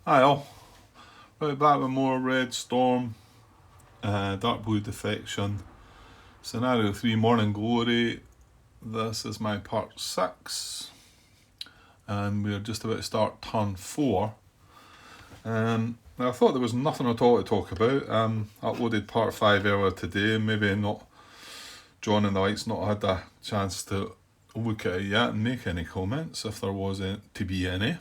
Hi all, right back with more Red Storm, Dark Blue Defection, Scenario 3 Morning Glory. This is my part 6, and we're just about to start turn 4. Now I thought there was nothing at all to talk about. Uploaded part 5 earlier today, maybe not, John and the likes not had a chance to look at it yet and make any comments if there was to be any.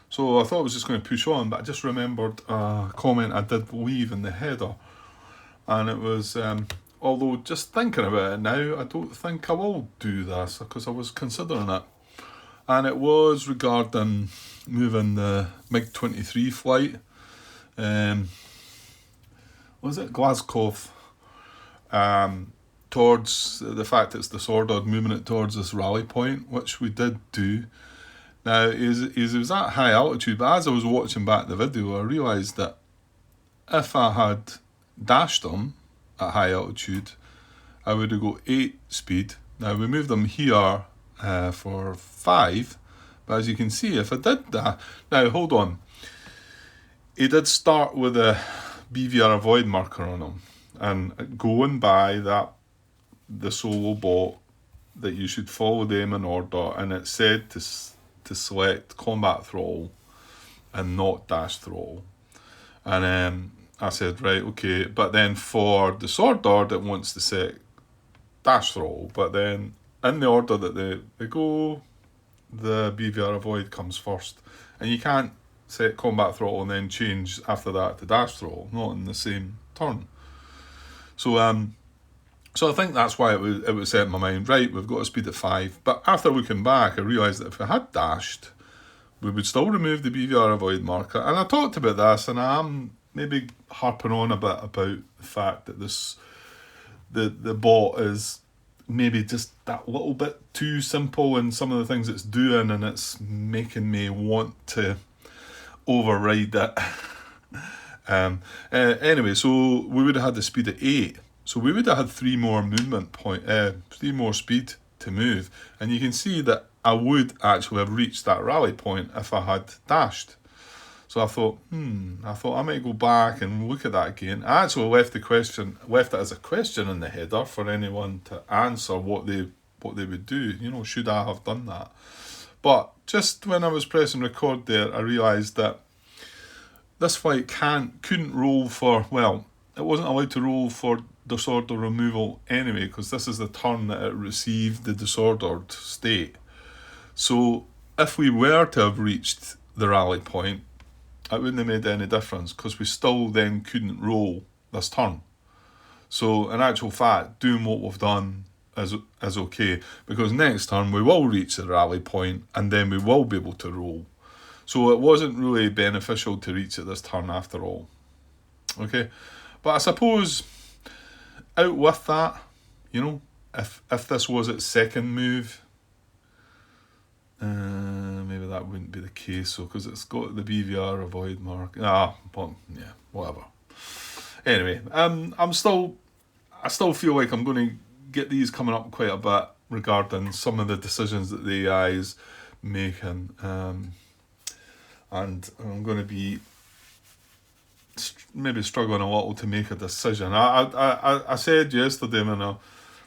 So I thought I was just going to push on, but I just remembered a comment I did leave in the header. And it was, although just thinking about it now, I don't think I will do this because I was considering it. And it was regarding moving the MiG-23 flight. Was it Glasgow? Towards the fact it's disordered, moving it towards this rally point, which we did do. Now, it was at high altitude, but as I was watching back the video, I realised that if I had dashed them at high altitude, I would have got 8 speed. Now, we moved them here for 5, but as you can see, if I did that... Now, hold on. He did start with a BVR avoid marker on him, and going by that, the solo bot, that you should follow them in order, and it said to select combat throttle and not dash throttle. And I said, right, okay, but then for disordered it wants to set dash throttle, but then in the order that they go, the BVR avoid comes first, and you can't set combat throttle and then change after that to dash throttle, not in the same turn. So I think that's why it was set in my mind, right, we've got a speed at 5. But after looking back, I realised that if I had dashed, we would still remove the BVR avoid marker. And I talked about this, and I am maybe harping on a bit about the fact that the bot is maybe just that little bit too simple in some of the things it's doing, and it's making me want to override it. Anyway, so we would have had the speed at 8. So we would have had 3 more three more speed to move. And you can see that I would actually have reached that rally point if I had dashed. So I thought I might go back and look at that again. I actually left it as a question in the header for anyone to answer what they would do. Should I have done that? But just when I was pressing record there, I realised that this flight couldn't roll for, well, it wasn't allowed to roll for disorder removal anyway, because this is the turn that it received the disordered state. So if we were to have reached the rally point, it wouldn't have made any difference, because we still then couldn't roll this turn. So in actual fact, doing what we've done is okay, because next turn we will reach the rally point and then we will be able to roll. So it wasn't really beneficial to reach it this turn after all. Okay, but I suppose out with that, if this was its second move, maybe that wouldn't be the case, so because it's got the BVR avoid mark. But yeah, whatever. Anyway, I still feel like I'm going to get these coming up quite a bit regarding some of the decisions that the AI is making, and I'm going to be maybe struggling a little to make a decision. I said yesterday when I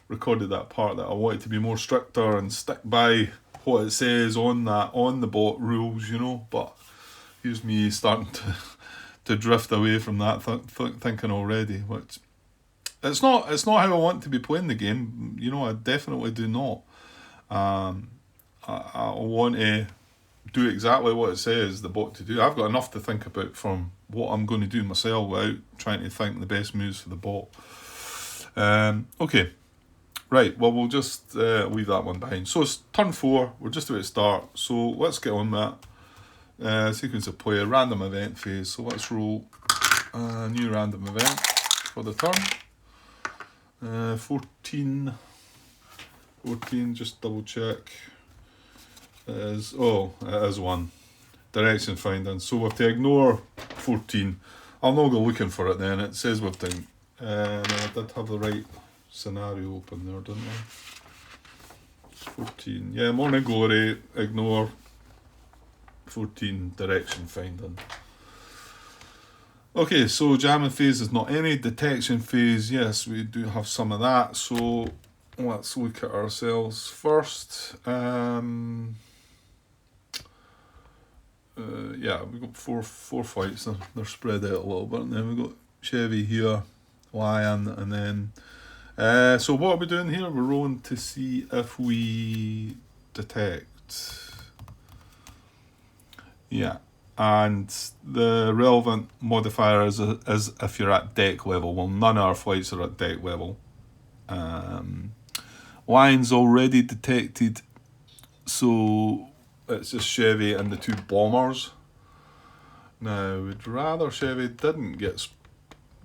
recorded that part that I wanted to be more stricter and stick by what it says on the bot rules, but here's me starting to drift away from that thinking already, which it's not how I want to be playing the game. I definitely do not. I want to do exactly what it says the bot to do. I've got enough to think about from what I'm going to do myself without trying to think the best moves for the bot. Okay, right, well, we'll just leave that one behind. So it's turn 4, we're just about to start, so let's get on with that. Sequence of play, random event phase, so let's roll a new random event for the turn. 14, just double check. It is 1. Direction finding. So we have to ignore 14. I'll not go looking for it then. It says we've done. I did have the right scenario open there, didn't I? 14. Yeah, morning glory. Ignore 14 direction finding. Okay, so jamming phase is not any. Detection phase, yes, we do have some of that. So let's look at ourselves first. Yeah, we've got four flights. They're spread out a little bit. And then we've got Chevy here, Lion, and then... so what are we doing here? We're rolling to see if we detect. Yeah. And the relevant modifier is if you're at deck level. Well, none of our flights are at deck level. Lion's already detected, so it's just Chevy and the two bombers. Now, we'd rather Chevy didn't get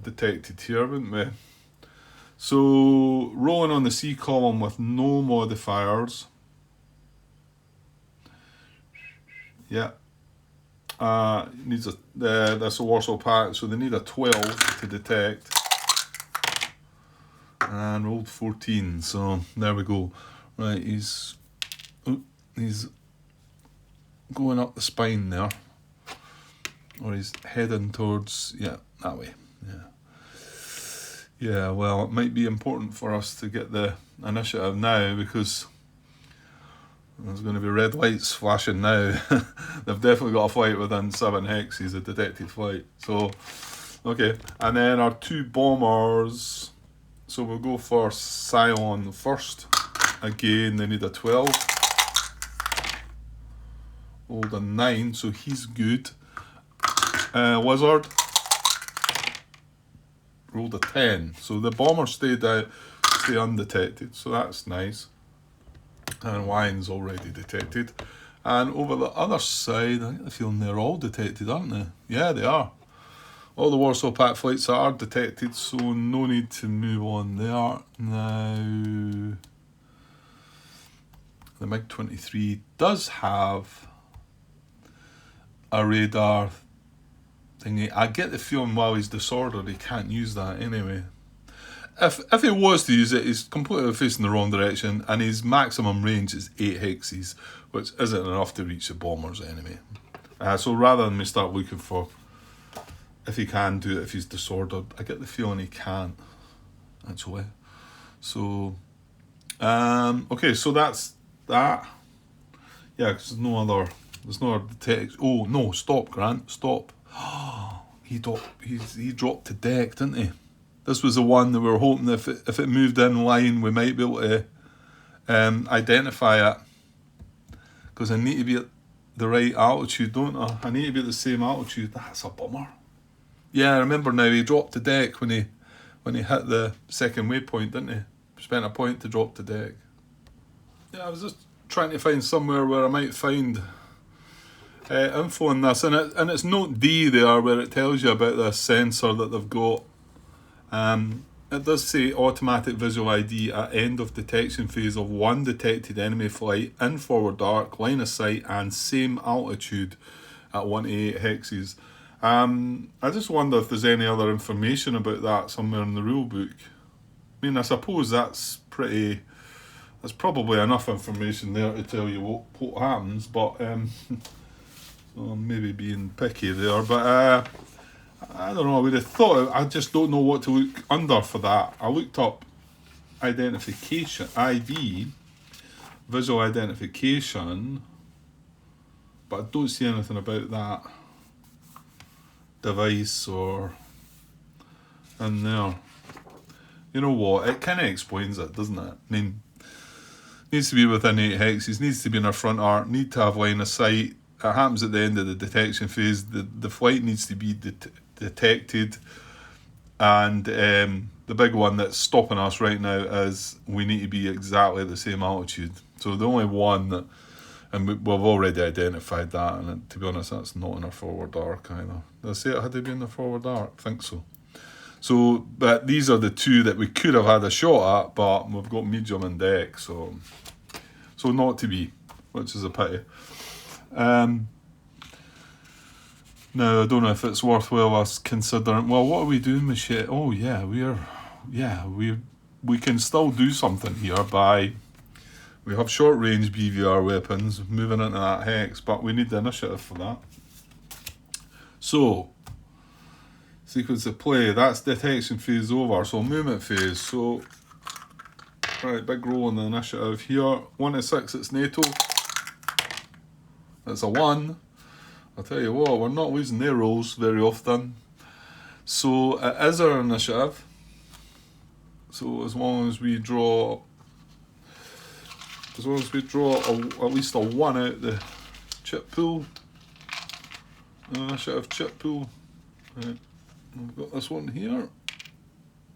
detected here, wouldn't we? So, rolling on the C column with no modifiers. Yeah. Needs that's a Warsaw pack, so they need a 12 to detect. And rolled 14, so there we go. Right, he's going up the spine there. Or he's heading towards, yeah, that way. Yeah, well, it might be important for us to get the initiative now, because there's going to be red lights flashing now. They've definitely got a flight within 7 hexes, a detected flight. So, okay. And then our two bombers. So we'll go for Scion first. Again, they need a 12. Rolled a 9, so he's good. Wizard. Rolled a 10. So the bombers stay undetected. So that's nice. And Lion's already detected. And over the other side, I get the feeling they're all detected, aren't they? Yeah, they are. All the Warsaw Pack flights are detected, so no need to move on there. Now, the MiG-23 does have a radar thingy. I get the feeling while he's disordered, he can't use that anyway. If he was to use it, he's completely facing the wrong direction, and his maximum range is 8 hexes, which isn't enough to reach the bombers anyway. So rather than me start looking for if he can do it, if he's disordered, I get the feeling he can't, actually. So, okay, so that's that. Yeah, because there's no other detect. Oh no! Stop, Grant! Stop! He dropped to deck, didn't he? This was the one that we were hoping if it moved in line, we might be able to identify it. Because I need to be at the right altitude, don't I? I need to be at the same altitude. That's a bummer. Yeah, I remember now. He dropped to deck when he hit the second waypoint, didn't he? Spent a point to drop to deck. Yeah, I was just trying to find somewhere where I might find info on this, and it's note D there where it tells you about this sensor that they've got. It does say automatic visual ID at end of detection phase of one detected enemy flight in forward arc, line of sight, and same altitude at 1 to 8 hexes. I just wonder if there's any other information about that somewhere in the rule book. I mean, I suppose that's probably enough information there to tell you what happens, but so I'm maybe being picky there, but I don't know, I would have thought, I just don't know what to look under for that. I looked up identification, ID, visual identification, but I don't see anything about that device or in there. You know what, it kind of explains it, doesn't it? I mean, needs to be within 8 hexes, needs to be in our front arc, need to have line of sight. It happens at the end of the detection phase. The flight needs to be detected, and the big one that's stopping us right now is we need to be exactly at the same altitude. So the only one that, and we've already identified that, and to be honest, that's not in our forward arc either. Did I say it had to be in the forward arc? I think so. So, but these are the two that we could have had a shot at, but we've got medium in deck, so not to be, which is a pity. Now, I don't know if it's worthwhile us considering, well, what are we doing with shit? Oh, yeah, we can still do something here by We have short range BVR weapons moving into that hex, but we need the initiative for that. So, sequence of play, that's detection phase over, so movement phase. So, right, big roll on the initiative here. 1 to 6, it's NATO. That's a 1. I'll tell you what, we're not losing their rolls very often. So, it is our initiative. So, as long as we draw at least a 1 out the chip pool, initiative chip pool. Right. We've got this one here.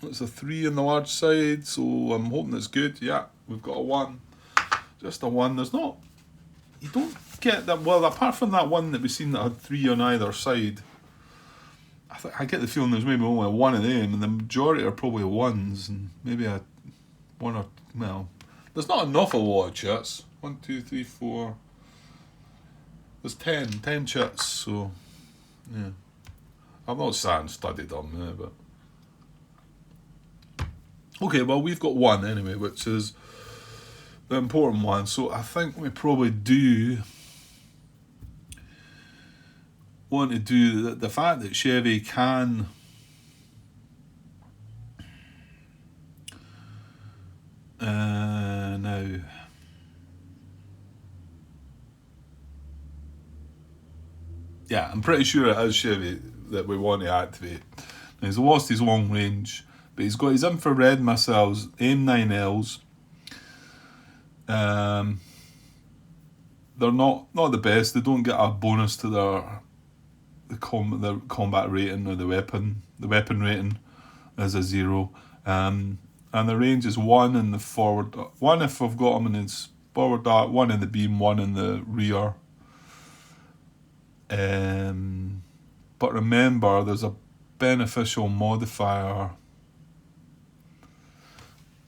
That's a 3 on the large side, so I'm hoping it's good. Yeah, we've got a 1. Just a 1. There's not... You don't get that... Well, apart from that one that we've seen that had 3 on either side, I get the feeling there's maybe only a 1 of them, and the majority are probably 1s, and maybe a 1 or... Well, there's not an awful lot of chits. 1, 2, 3, 4... There's 10 chits, so... Yeah. I've not sat and studied them, but... Okay, well, we've got 1 anyway, which is the important one. So I think we probably do want to do the fact that Chevy can now. Yeah, I'm pretty sure it is Chevy that we want to activate. Now, he's lost his long range, but he's got his infrared missiles, AIM-9Ls. They're not the best. They don't get a bonus to their combat rating or the weapon. The weapon rating is a 0. And the range is 1 in the forward. 1 if I've got them in his forward dart, 1 in the beam, 1 in the rear. But remember, there's a beneficial modifier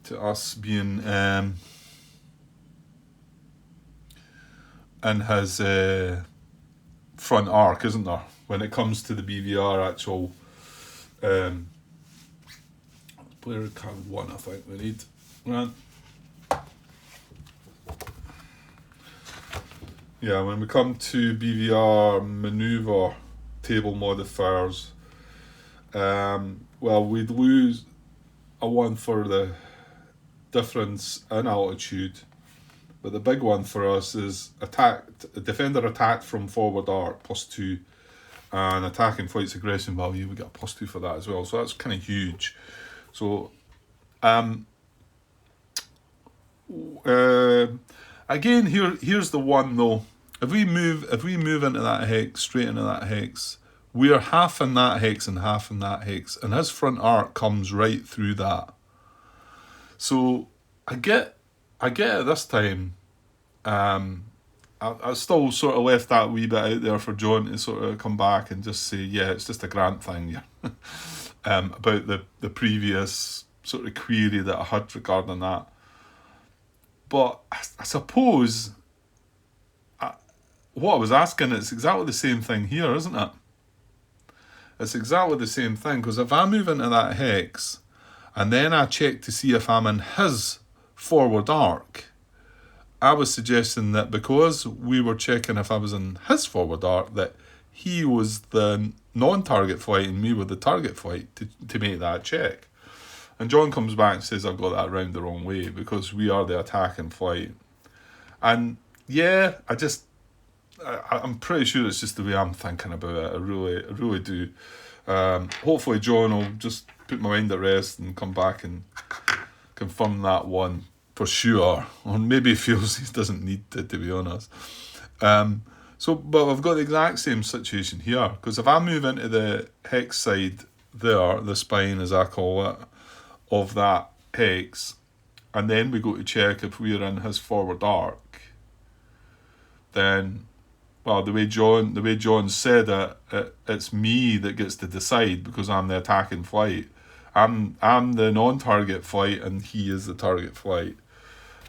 to us being in his front arc, isn't there? When it comes to the BVR actual player card 1, I think we need. Right. Yeah, when we come to BVR maneuver table modifiers, well, we'd lose a 1 for the difference in altitude, but the big one for us is defender attacked from forward arc +2, and attacking flight's aggression value, we get a +2 for that as well, so that's kind of huge. So again, here's the one though. If we move into that hex, straight into that hex, we're half in that hex and half in that hex, and his front arc comes right through that. So I get it this time. I still sort of left that wee bit out there for John to sort of come back and just say, yeah, it's just a Grant thing, yeah. About the previous sort of query that I had regarding that. But I suppose what I was asking, it's exactly the same thing here, isn't it? It's exactly the same thing, because if I move into that hex and then I check to see if I'm in his forward arc, I was suggesting that because we were checking if I was in his forward arc, that he was the non-target flight and me with the target flight to make that check. And John comes back and says I've got that round the wrong way because we are the attacking flight. And yeah, I'm pretty sure it's just the way I'm thinking about it. I really do. Hopefully John will just put my mind at rest and come back and confirm that one for sure. Or maybe he feels he doesn't need to be honest. But I've got the exact same situation here, because if I move into the hex side there, the spine as I call it, of that hex, and then we go to check if we're in his forward arc, then, well, the way John said it, it's me that gets to decide because I'm the attacking flight. I'm the non-target flight and he is the target flight.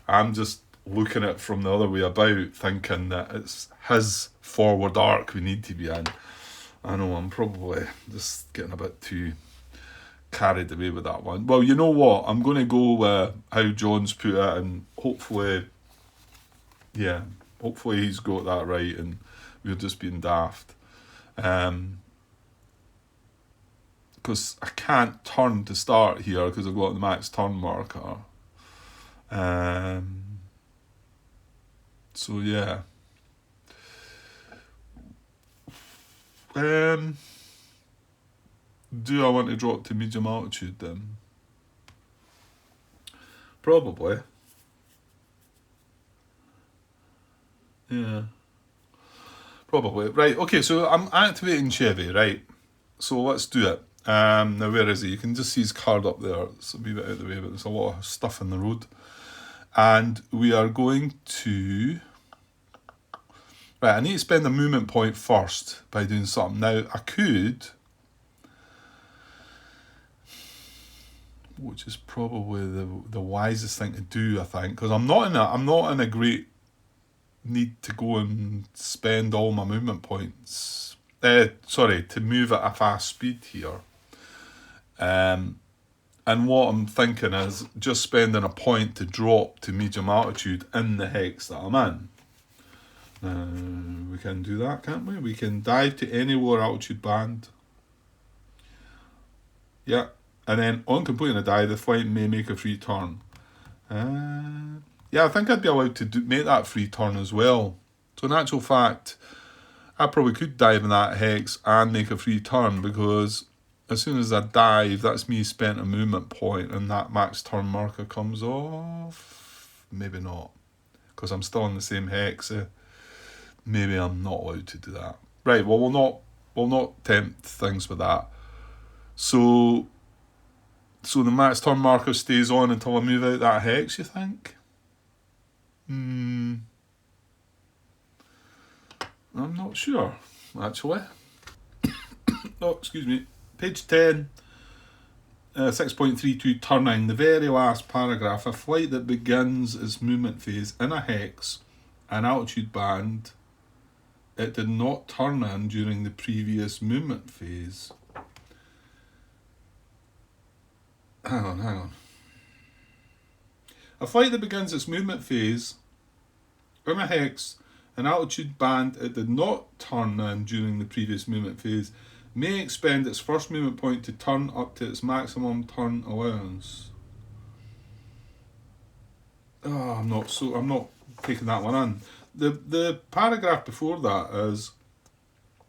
I'm just looking at it from the other way about, thinking that it's his forward arc we need to be in. I know I'm probably just getting a bit too carried away with that one. Well, you know what? I'm going to go with how John's put it, and hopefully yeah, hopefully he's got that right and we're just being daft. Because I can't turn to start here because I've got the max turn marker. So yeah. Do I want to drop to medium altitude then? Probably. Yeah. Probably. Right, okay, so I'm activating Chevy, right? So let's do it. Now where is he? You can just see his card up there. It's a wee bit out of the way, but there's a lot of stuff in the road. And we are going to... Right, I need to spend a movement point first by doing something. Now, I could... Which is probably the wisest thing to do, I think, because I'm not in a great need to go and spend all my movement points. To move at a fast speed here. And what I'm thinking is just spending a point to drop to medium altitude in the hex that I'm in. We can do that, can't we? We can dive to any lower altitude band. Yeah. And then on completing a dive, the flight may make a free turn. Yeah, I think I'd be allowed to make that free turn as well. So in actual fact, I probably could dive in that hex and make a free turn, because as soon as I dive, that's me spent a movement point and that max turn marker comes off. Maybe not, because I'm still in the same hex. Maybe I'm not allowed to do that. Right, well, we'll not tempt things with that. So the max turn marker stays on until I move out that hex, you think? I'm not sure, actually. Oh, excuse me. Page 10, 6.32, turning, the very last paragraph. A flight that begins its movement phase in a hex, an altitude band, it did not turn in during the previous movement phase. Hang on. A flight that begins its movement phase in a hex, an altitude band it did not turn in during the previous movement phase may expend its first movement point to turn up to its maximum turn allowance. I'm not taking that one in. The paragraph before that is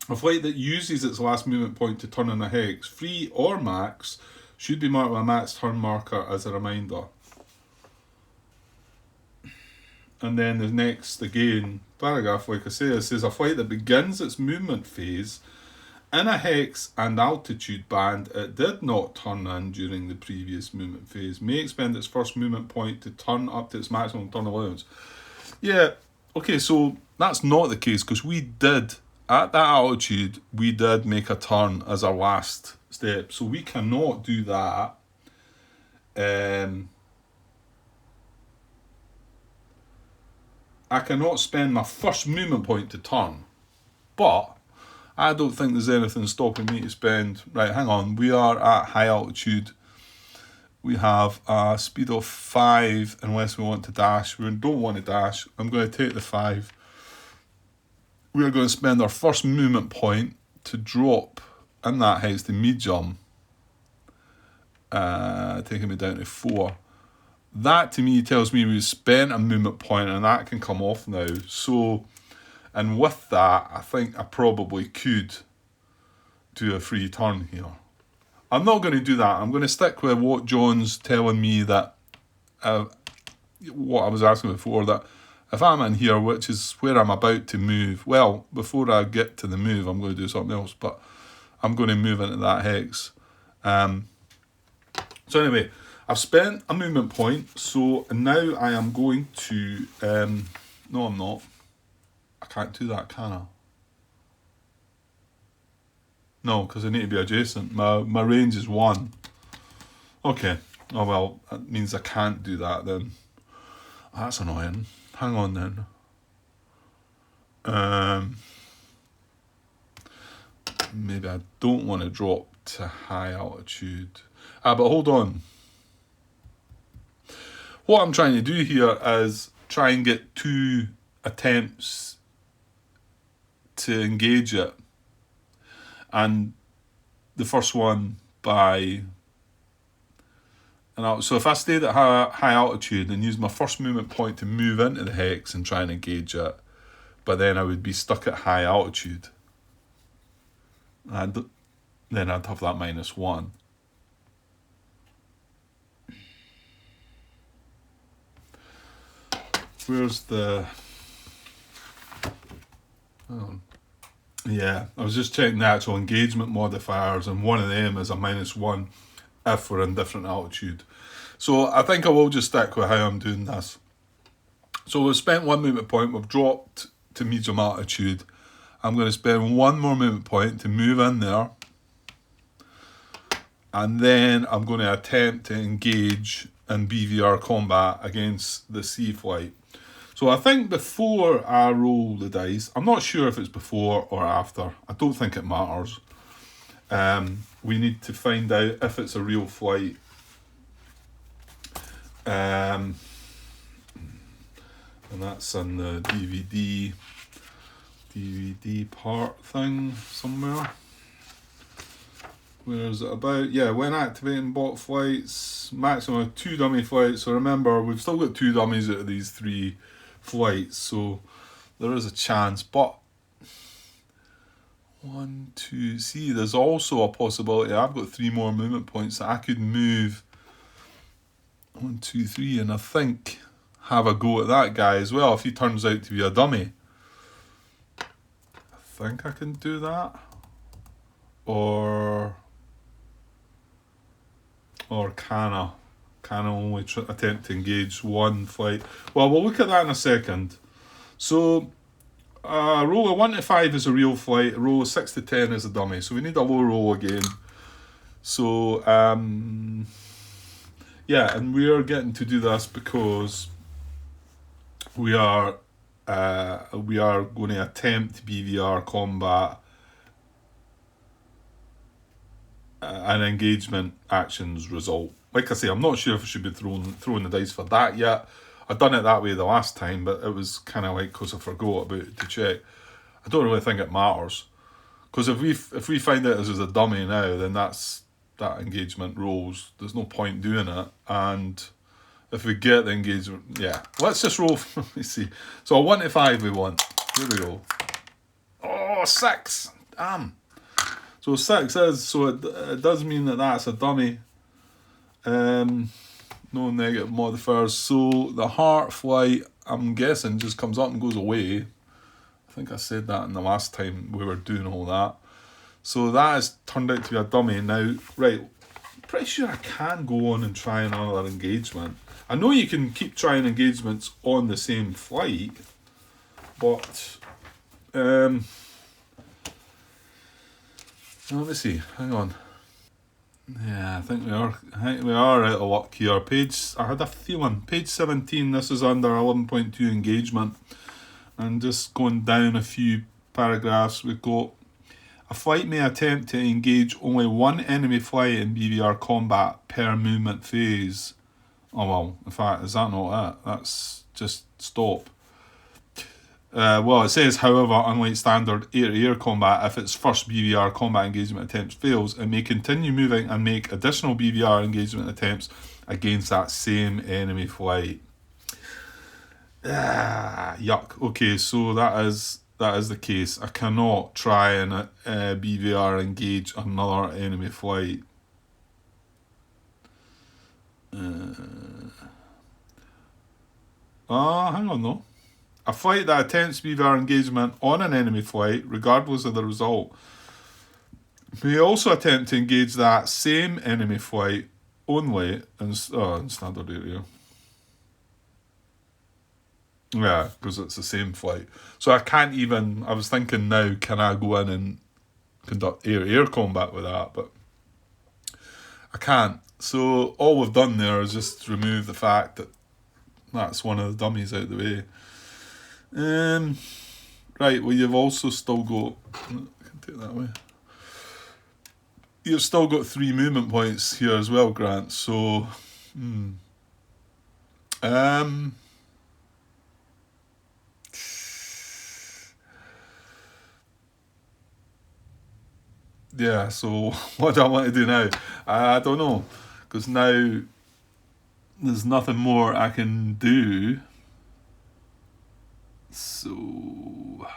a flight that uses its last movement point to turn in a hex, free or max, should be marked with a max turn marker as a reminder. And then the next, again, paragraph, like I say, it says a flight that begins its movement phase in a hex and altitude band it did not turn in during the previous movement phase may expend its first movement point to turn up to its maximum turn allowance. Yeah, okay, so that's not the case, because we did, at that altitude, we did make a turn as our last step. So we cannot do that. I cannot spend my first movement point to turn. But I don't think there's anything stopping me to spend... Right, hang on. We are at high altitude. We have a speed of 5 unless we want to dash. We don't want to dash. I'm going to take the 5. We are going to spend our first movement point to drop in that hex to medium. Taking me down to 4. That to me tells me we've spent a movement point and that can come off now. So, and with that, I think I probably could do a free turn here. I'm not going to do that. I'm going to stick with what John's telling me, that what I was asking before, that if I'm in here, which is where I'm about to move, well, before I get to the move, I'm going to do something else, but I'm going to move into that hex. So anyway, I've spent a movement point, so now I am going to... no, I'm not. I can't do that, can I? No, because I need to be adjacent. My range is 1. Okay. Oh, well, that means I can't do that then. That's annoying. Hang on then. Maybe I don't want to drop to high altitude. But hold on. What I'm trying to do here is try and get 2 attempts to engage it, and the first one by... So if I stayed at high altitude and used my first movement point to move into the hex and try and engage it, but then I would be stuck at high altitude, and then I'd have that -1. Where's the... Oh. Yeah, I was just checking the actual engagement modifiers, and one of them is a -1 if we're in different altitude. So I think I will just stick with how I'm doing this. So we've spent one movement point, we've dropped to medium altitude. I'm going to spend one more movement point to move in there, and then I'm going to attempt to engage in BVR combat against the sea flight. So I think before I roll the dice, I'm not sure if it's before or after. I don't think it matters. We need to find out if it's a real flight. And that's in the DVD part thing somewhere. Where is it about? Yeah, when activating bot flights, maximum of 2 dummy flights. So remember, we've still got 2 dummies out of these 3 flights, so there is a chance. But 1, 2, see, there's also a possibility I've got 3 more movement points that I could move 1, 2, 3, and I think have a go at that guy as well if he turns out to be a dummy. I think I can do that. Or can I only attempt to engage 1 flight? Well, we'll look at that in a second. So a roll of 1 to 5 is a real flight, a roll of 6 to 10 is a dummy. So we need a low roll again. So yeah, and we are getting to do this because we are going to attempt BVR combat an engagement actions result. Like I say, I'm not sure if I should be throwing the dice for that yet. I've done it that way the last time, but it was kind of like because I forgot about it to check. I don't really think it matters, because if we find out this is a dummy now, then that engagement rolls. There's no point doing it, and if we get the engagement, yeah, let's just roll. Let me see. So a 1 to 5 we want. Here we go. Oh, 6. Damn. So 6 is, so it does mean that that's a dummy. No negative modifiers. So the heart flight, I'm guessing, just comes up and goes away. I think I said that in the last time we were doing all that. So that has turned out to be a dummy. Now, right, pretty sure I can go on and try another engagement. I know you can keep trying engagements on the same flight, but let me see. Hang on. Yeah, I think we are out of luck here. I had a feeling. Page 17. This is under 11.2 engagement, and just going down a few paragraphs, we've got a flight may attempt to engage only 1 enemy flight in BVR combat per movement phase. Oh well, in fact, is that not it? That's just stop. Well, it says, however, unlike standard air-to-air combat, if its first BVR combat engagement attempt fails, it may continue moving and make additional BVR engagement attempts against that same enemy flight. Yuck. Okay, so that is the case. I cannot try and BVR engage another enemy flight. Hang on though. A flight that attempts BVR engagement on an enemy flight, regardless of the result, may also attempt to engage that same enemy flight only in standard area. Yeah, because it's the same flight. So I can't even... I was thinking now, can I go in and conduct air-to-air combat with that? But I can't. So all we've done there is just remove the fact that that's one of the dummies out of the way. Right, well, you've also still got... I can take that away. You've still got 3 movement points here as well, Grant, so... yeah, so what do I want to do now? I don't know. Because now there's nothing more I can do. So,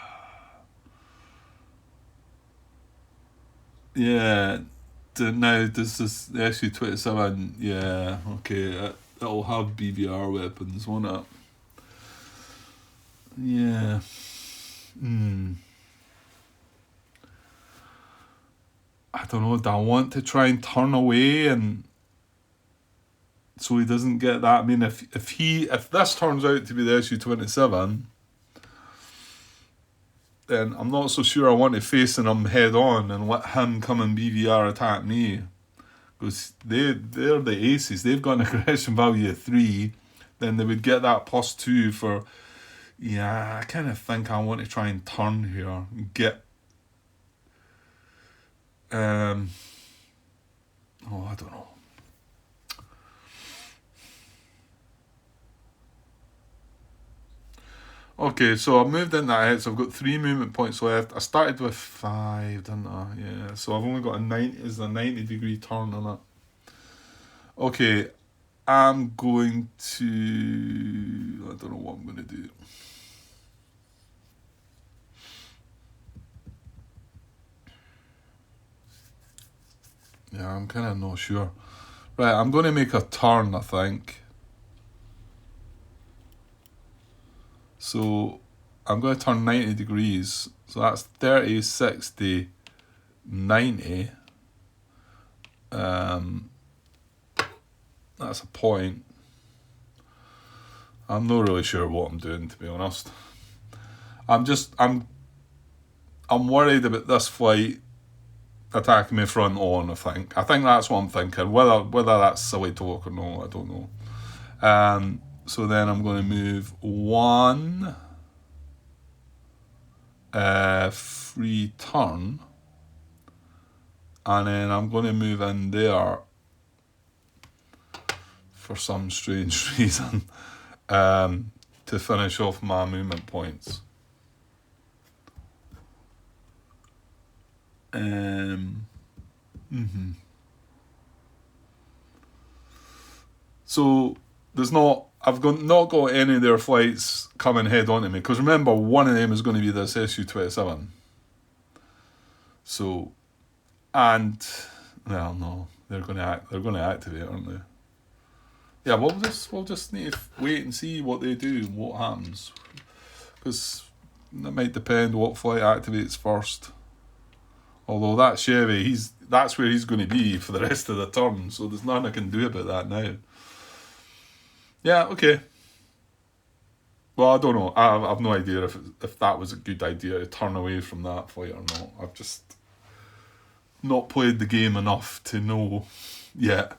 yeah. Now, does this the SU-27? Yeah, okay. It'll have BVR weapons, won't it? Yeah. Hmm. I don't know. Do I want to try and turn away and so he doesn't get that? I mean, if this turns out to be the SU-27, then I'm not so sure I want to face him head on and let him come and BVR attack me. Because they're the aces. They've got an aggression value of 3. Then they would get that +2 for... Yeah, I kind of think I want to try and turn here. And get... Oh, I don't know. Okay, so I've moved into that, so I've got 3 movement points left. I started with 5, didn't I? Yeah, so I've only got a 90-degree turn on it. Okay, I'm going to... I don't know what I'm going to do. Yeah, I'm kind of not sure. Right, I'm going to make a turn, I think. So I'm going to turn 90 degrees. So that's 30, 60, 90. That's a point. I'm not really sure what I'm doing, to be honest. I'm worried about this flight attacking me front on, I think. I think that's what I'm thinking. Whether that's silly talk or not, I don't know. So then I'm going to move 1 free turn, and then I'm going to move in there for some strange reason to finish off my movement points. So I've not got any of their flights coming head on to me, because remember, one of them is going to be this SU-27. So, and well, no, they're going to activate, aren't they? Yeah, we'll just need to wait and see what they do and what happens, because that might depend what flight activates first. Although that Chevy, that's where he's going to be for the rest of the turn, so there's nothing I can do about that now. Yeah, okay. Well, I don't know. I've no idea if that was a good idea to turn away from that flight or not. I've just not played the game enough to know yet.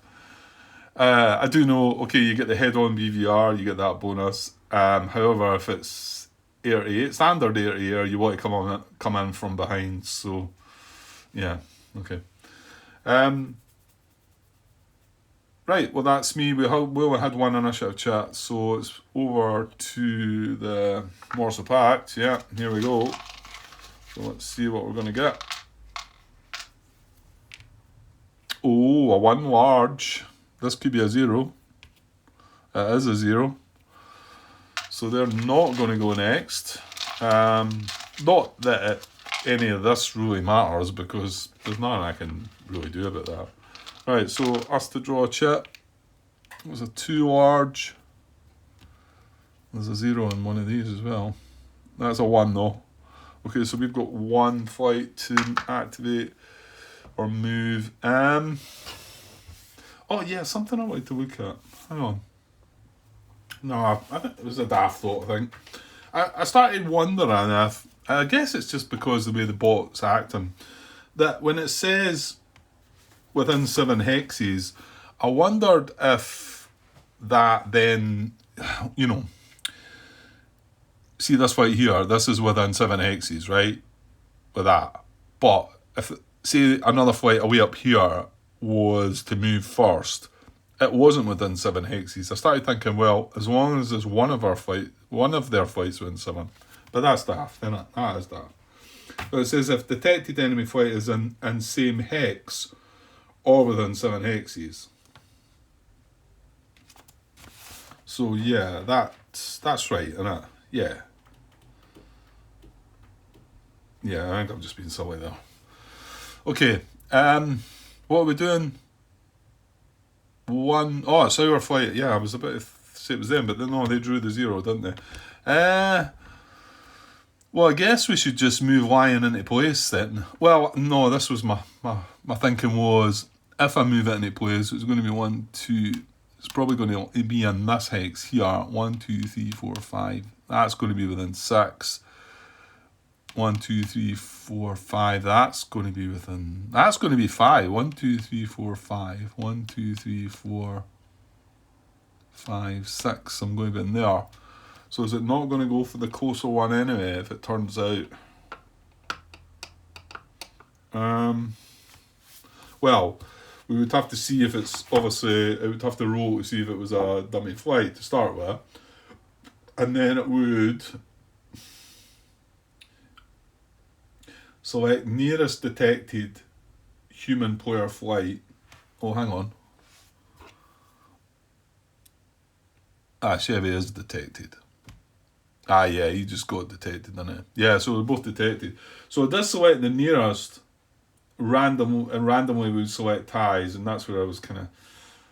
I do know, okay, you get the head-on BVR, you get that bonus. However, if it's air-to-air, standard air-to-air, you want to come in from behind. So, yeah, okay. Right, well, that's me. We only had one initiative chat, so it's over to the Morsel Pact. Yeah, here we go. So let's see what we're going to get. Oh, a 1 large. This could be a 0. It is a 0. So they're not going to go next. Not that any of this really matters, because there's nothing I can really do about that. Right, so us to draw a chip. It was a 2 large. There's a 0 in one of these as well. That's a 1 though. Okay, so we've got 1 flight to activate or move. Oh yeah, something I wanted to look at. Hang on. No, I think it was a daft thought, I think. I started wondering if, I guess it's just because of the way the bot's acting, that when it says within 7 hexes, I wondered if that then, see this right here, this is within 7 hexes, right? With that. But if, say, another flight away up here was to move first, it wasn't within 7 hexes. I started thinking, well, as long as there's one of their flights within 7. But that's daft, isn't it? That is daft. But it says if detected enemy flight is in same hex or within 7 hexes. So yeah, that's right, isn't it? Yeah. Yeah, I think I've just been silly there. Okay, what are we doing? It's our flight. Yeah, I was about to say it was them, but no, they drew the 0, didn't they? Well, I guess we should just move lion into place then. Well, no, this was my thinking was, if I move it into place, it's going to be 1, 2, it's probably going to be in this hex here. 1, 2, 3, 4, 5. That's going to be within 6. 1, 2, 3, 4, 5. That's going to be within. That's going to be 5. 1, 2, 3, 4, 5. 1, 2, 3, 4, 5, 6. I'm going to be in there. So is it not going to go for the closer one anyway? If it turns out. Well, we would have to see if it's obviously. It would have to roll to see if it was a dummy flight to start with, and then it would. Select nearest detected human player flight. Oh, hang on. Chevy is detected. Yeah, he just got detected, didn't it? Yeah, so they're both detected. So it does select the nearest randomly we would select ties, and that's where I was kind of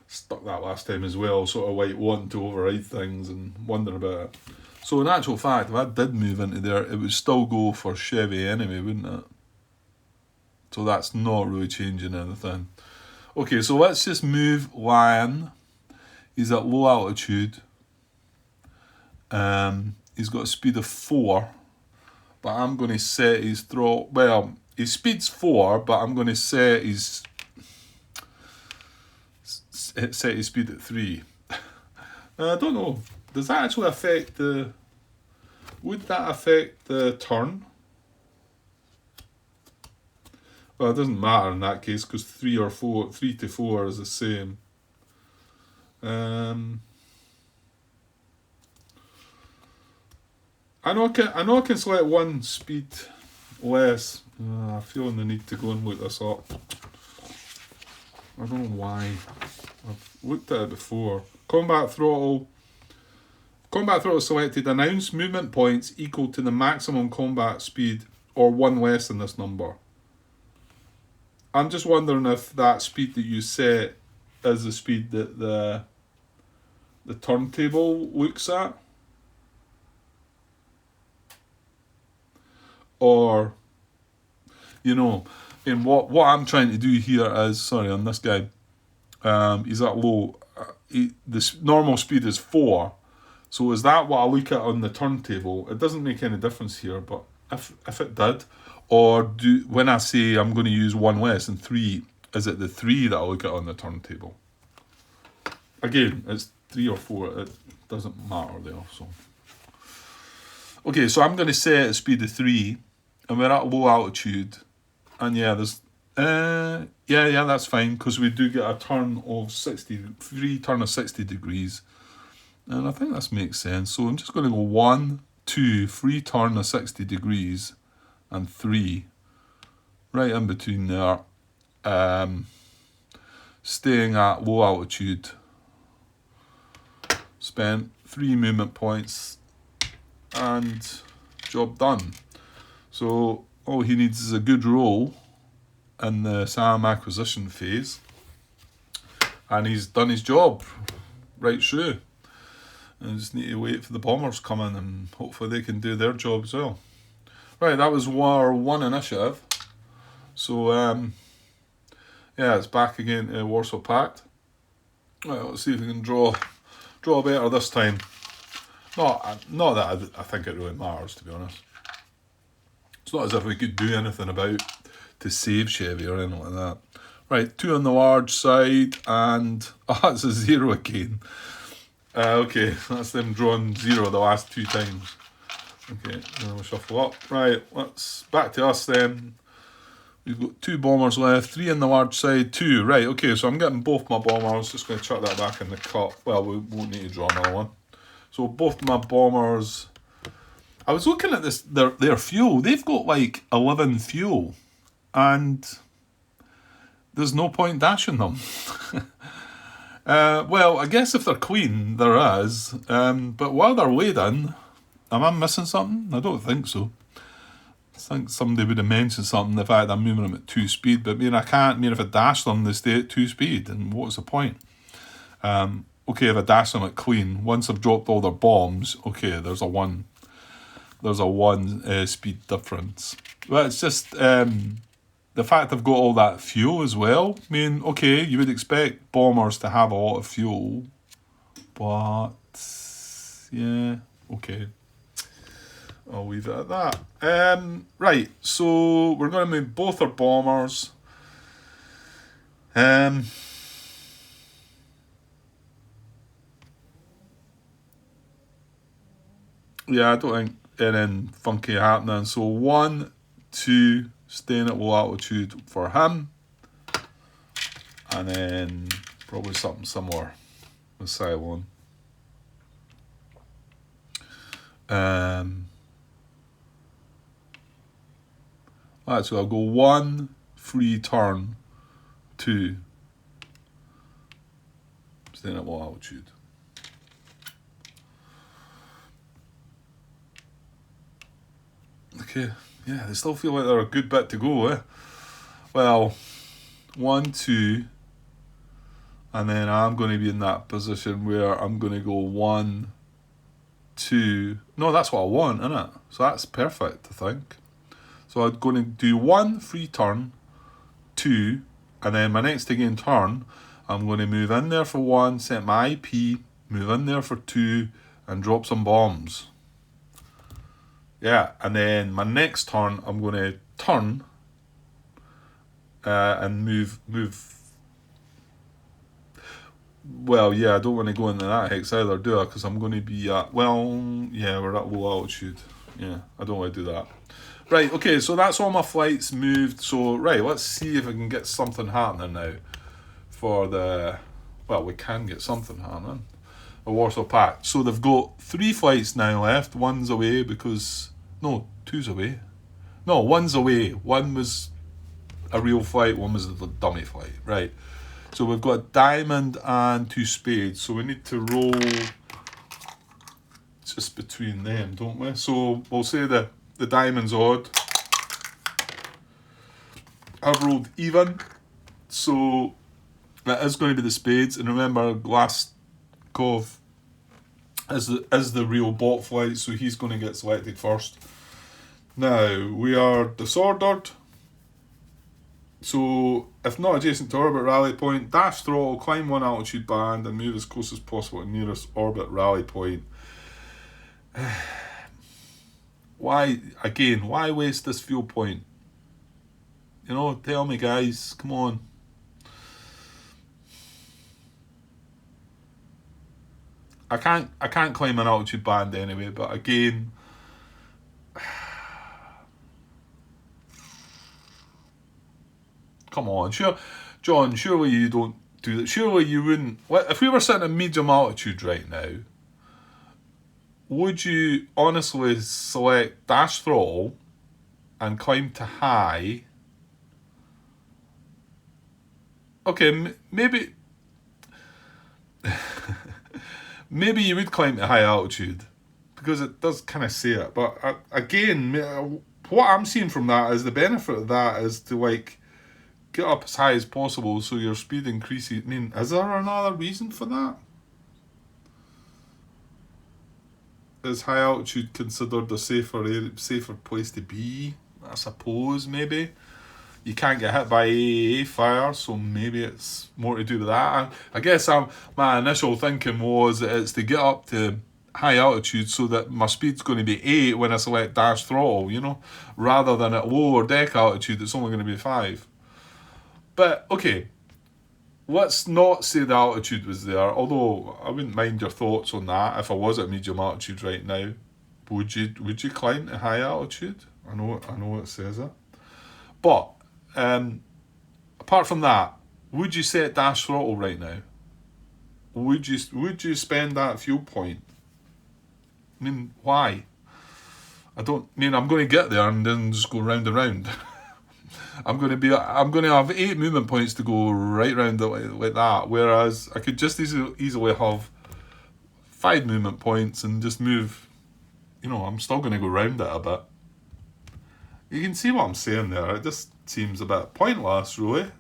stuck that last time as well, sort of like wanting to override things and wondering about it. So in actual fact, if I did move into there, it would still go for Chevy anyway, wouldn't it? So that's not really changing anything. Okay, so let's just move lion. He's at low altitude. He's got a speed of 4, but I'm going to set his throttle. Well, his speed's 4, but I'm going to set his speed at 3. I don't know. Does that actually affect the? Would that affect the turn? Well, it doesn't matter in that case because 3 to 4 is the same. I know I can select one speed less. I feel the need to go and look this up. I don't know why. I've looked at it before. Combat throttle selected. Announce movement points equal to the maximum combat speed or 1 less than this number. I'm just wondering if that speed that you set is the speed that the turntable looks at. Or, and what I'm trying to do here is, sorry, on this guy, he's at low, the normal speed is 4, so is that what I look at on the turntable? It doesn't make any difference here, but if it did, or when I say I'm going to use 1 less than 3, is it the 3 that I look at on the turntable? Again, it's 3 or 4, it doesn't matter there, so. Okay, so I'm going to set a speed of 3, and we're at low altitude, and yeah, there's, yeah, that's fine, because we do get a turn of 60 degrees, and I think this makes sense. So I'm just going to go 1, 2, free turn of 60 degrees, and 3, right in between there, staying at low altitude, spent 3 movement points, and job done. So all he needs is a good roll in the SAM acquisition phase, and he's done his job right through. I just need to wait for the bombers come in, and hopefully they can do their job as well. Right, that was War 1 initiative. So yeah, it's back again to Warsaw Pact. Right, let's see if we can draw better this time. Not that I think it really matters, to be honest. It's not as if we could do anything about to save Chevy or anything like that. Right, 2 on the large side, and it's a 0 again. Okay, that's them drawing 0 the last 2 times. Okay, then we'll shuffle up. Right, let's back to us then. We've got 2 bombers left, 3 on the large side, 2. Right, okay, so I'm getting both my bombers. Just going to chuck that back in the cup. Well, we won't need to draw another one. So both my bombers. I was looking at this their fuel. They've got like 11 fuel, and there's no point dashing them. Well, I guess if they're clean, there is. But while they're laden, am I missing something? I don't think so. I think somebody would have mentioned something, the fact that I'm moving them at 2 speed, but I can't. If I dash them, they stay at 2 speed, and what's the point? Okay, if I dash them at clean, once I've dropped all their bombs, okay, there's a one speed difference. But it's just the fact I've got all that fuel as well. Okay, you would expect bombers to have a lot of fuel, but yeah, okay. I'll leave it at that. Right, so we're going to move both our bombers. Yeah, I don't think anything funky happening. So 1, 2, staying at low altitude for him. And then probably something similar with Cylon. So I'll go 1, free turn, 2, staying at low altitude. Okay, yeah, they still feel like they're a good bit to go, eh? Well, 1, 2, and then I'm going to be in that position where I'm going to go 1, 2. No, that's what I want, isn't it? So that's perfect, I think. So I'm going to do 1 free turn, 2, and then my next again turn, I'm going to move in there for 1, set my IP, move in there for 2, and drop some bombs. Yeah, and then my next turn, I'm going to turn and move. Well, yeah, I don't want to go into that hex either, do I? Because I'm going to be at, we're at low altitude. Yeah, I don't want to do that. Right, okay, so that's all my flights moved. So, right, let's see if I can get something happening now for we can get something happening. The Warsaw Pact. So they've got 3 flights now left. 1's away because... No, 2's away. No, 1's away. 1 was a real flight, 1 was a dummy flight. Right. So we've got a diamond and 2 spades. So we need to roll just between them, don't we? So we'll say the diamond's odd. I've rolled even. So that is going to be the spades. And remember, Glaskov is the real bot flight, so he's going to get selected first. Now, we are disordered. So, if not adjacent to orbit rally point, dash throttle, climb 1 altitude band, and move as close as possible to nearest orbit rally point. Why waste this fuel point? Tell me, guys, come on. I can't climb an altitude band anyway, but again, come on, John, surely you don't do that. Surely you wouldn't. If we were sitting at medium altitude right now, would you honestly select dash throttle and climb to high? Okay, maybe maybe you would climb to high altitude because it does kind of say it. But again, what I'm seeing from that is the benefit of that is to get up as high as possible so your speed increases. Is there another reason for that? Is high altitude considered a safer place to be? I suppose, maybe. You can't get hit by AAA fire, so maybe it's more to do with that. I guess my initial thinking was that it's to get up to high altitude so that my speed's going to be 8 when I select dash throttle, rather than at lower deck altitude it's only going to be 5. But, okay, let's not say the altitude was there, although I wouldn't mind your thoughts on that. If I was at medium altitude right now, would you climb to high altitude? I know it says it. But, apart from that, would you set dash throttle right now? Would you spend that fuel point? Why? I don't mean I'm going to get there and then just go round and round. I'm going to have 8 movement points to go right round like that. Whereas I could just easily have 5 movement points and just move. I'm still going to go round it a bit. You can see what I'm saying there. It just seems a bit pointless, really.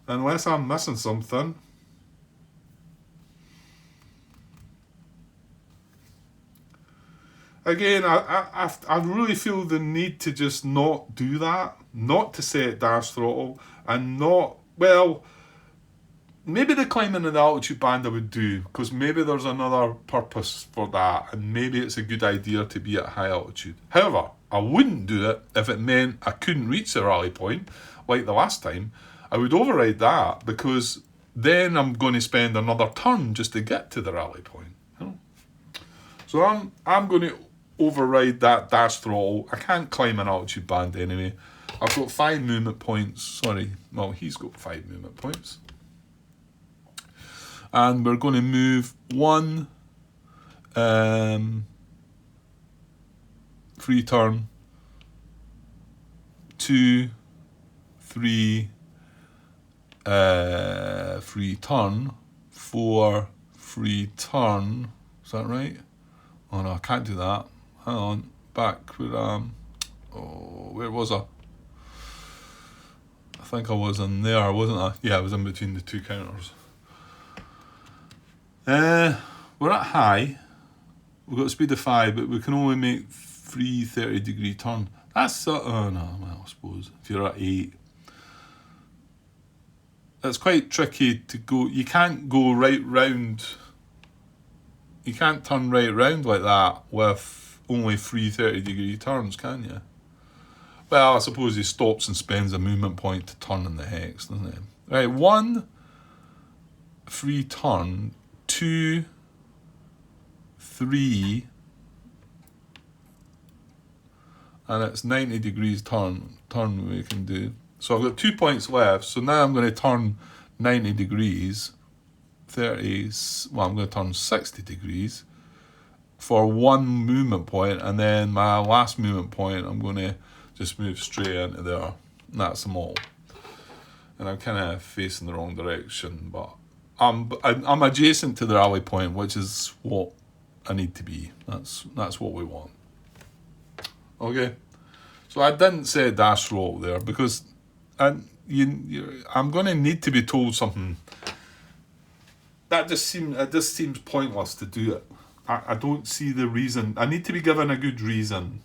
Unless I'm missing something. Again, I really feel the need to just not do that, not to set dash throttle, and not, well, maybe the climbing in the altitude band I would do, because maybe there's another purpose for that, and maybe it's a good idea to be at high altitude. However, I wouldn't do it if it meant I couldn't reach the rally point, like the last time. I would override that, because then I'm going to spend another turn just to get to the rally point. So I'm going to override that dash throttle. I can't climb an altitude band anyway. I've got 5 movement points. Sorry, well, he's got 5 movement points. And we're going to move 1 free turn, 2, 3 free turn, 4 free turn. Is that right? Oh no, I can't do that. Hang on, back where where was I? I think I was in there, wasn't I? Yeah, I was in between the 2 counters. We're at high. We've got a speed of 5, but we can only make 3 30-degree turn. That's oh no, well, I suppose if you're at 8, it's quite tricky to go. You can't go right round. You can't turn right round like that with only 3 30-degree turns, can you? Well, I suppose he stops and spends a movement point to turn in the hex, doesn't he? Right, 1 free turn, 2, 3, and it's 90 degrees turn we can do. So I've got 2 points left, so now I'm going to turn 90 degrees, 30, well, I'm going to turn 60 degrees for 1 movement point, and then my last movement point I'm going to just move straight into there, and that's them all. And I'm kind of facing the wrong direction, but I'm adjacent to the rally point, which is what I need to be. That's what we want. Okay, so I didn't say dash roll there because I'm going to need to be told something. It just seems pointless to do it. I don't see the reason. I need to be given a good reason.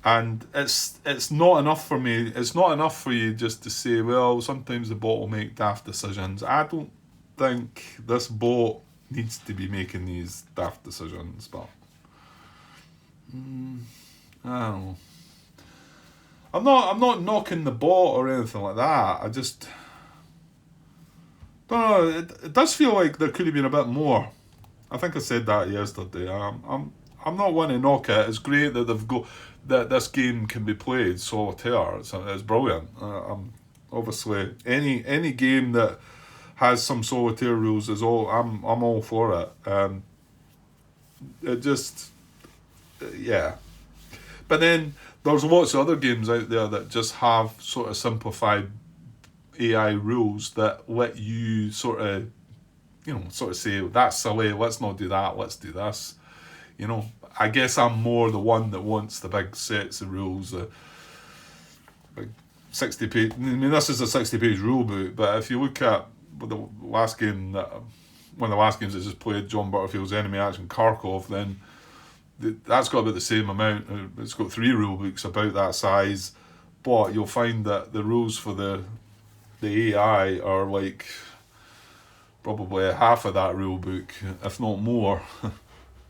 And it's not enough for me. It's not enough for you just to say, well, sometimes the bot will make daft decisions. I don't think this bot needs to be making these daft decisions, but I don't know. I'm not knocking the bot or anything like that. I just don't know. It does feel like there could have been a bit more. I think I said that yesterday. I'm not one to knock it. It's great that that this game can be played solitaire. It's brilliant. Obviously any game that has some solitaire rules is all. I'm all for it. It just yeah. But then there's lots of other games out there that just have sort of simplified AI rules that let you sort of say, that's silly, let's not do that, let's do this. I guess I'm more the one that wants the big sets of rules, the big 60-page... I mean, this is a 60-page rule book, but if you look at the last game, one of the last games I just played, John Butterfield's Enemy Action Kharkov, then that's got about the same amount. It's got 3 rule books about that size, but you'll find that the rules for the AI are like probably half of that rule book, if not more,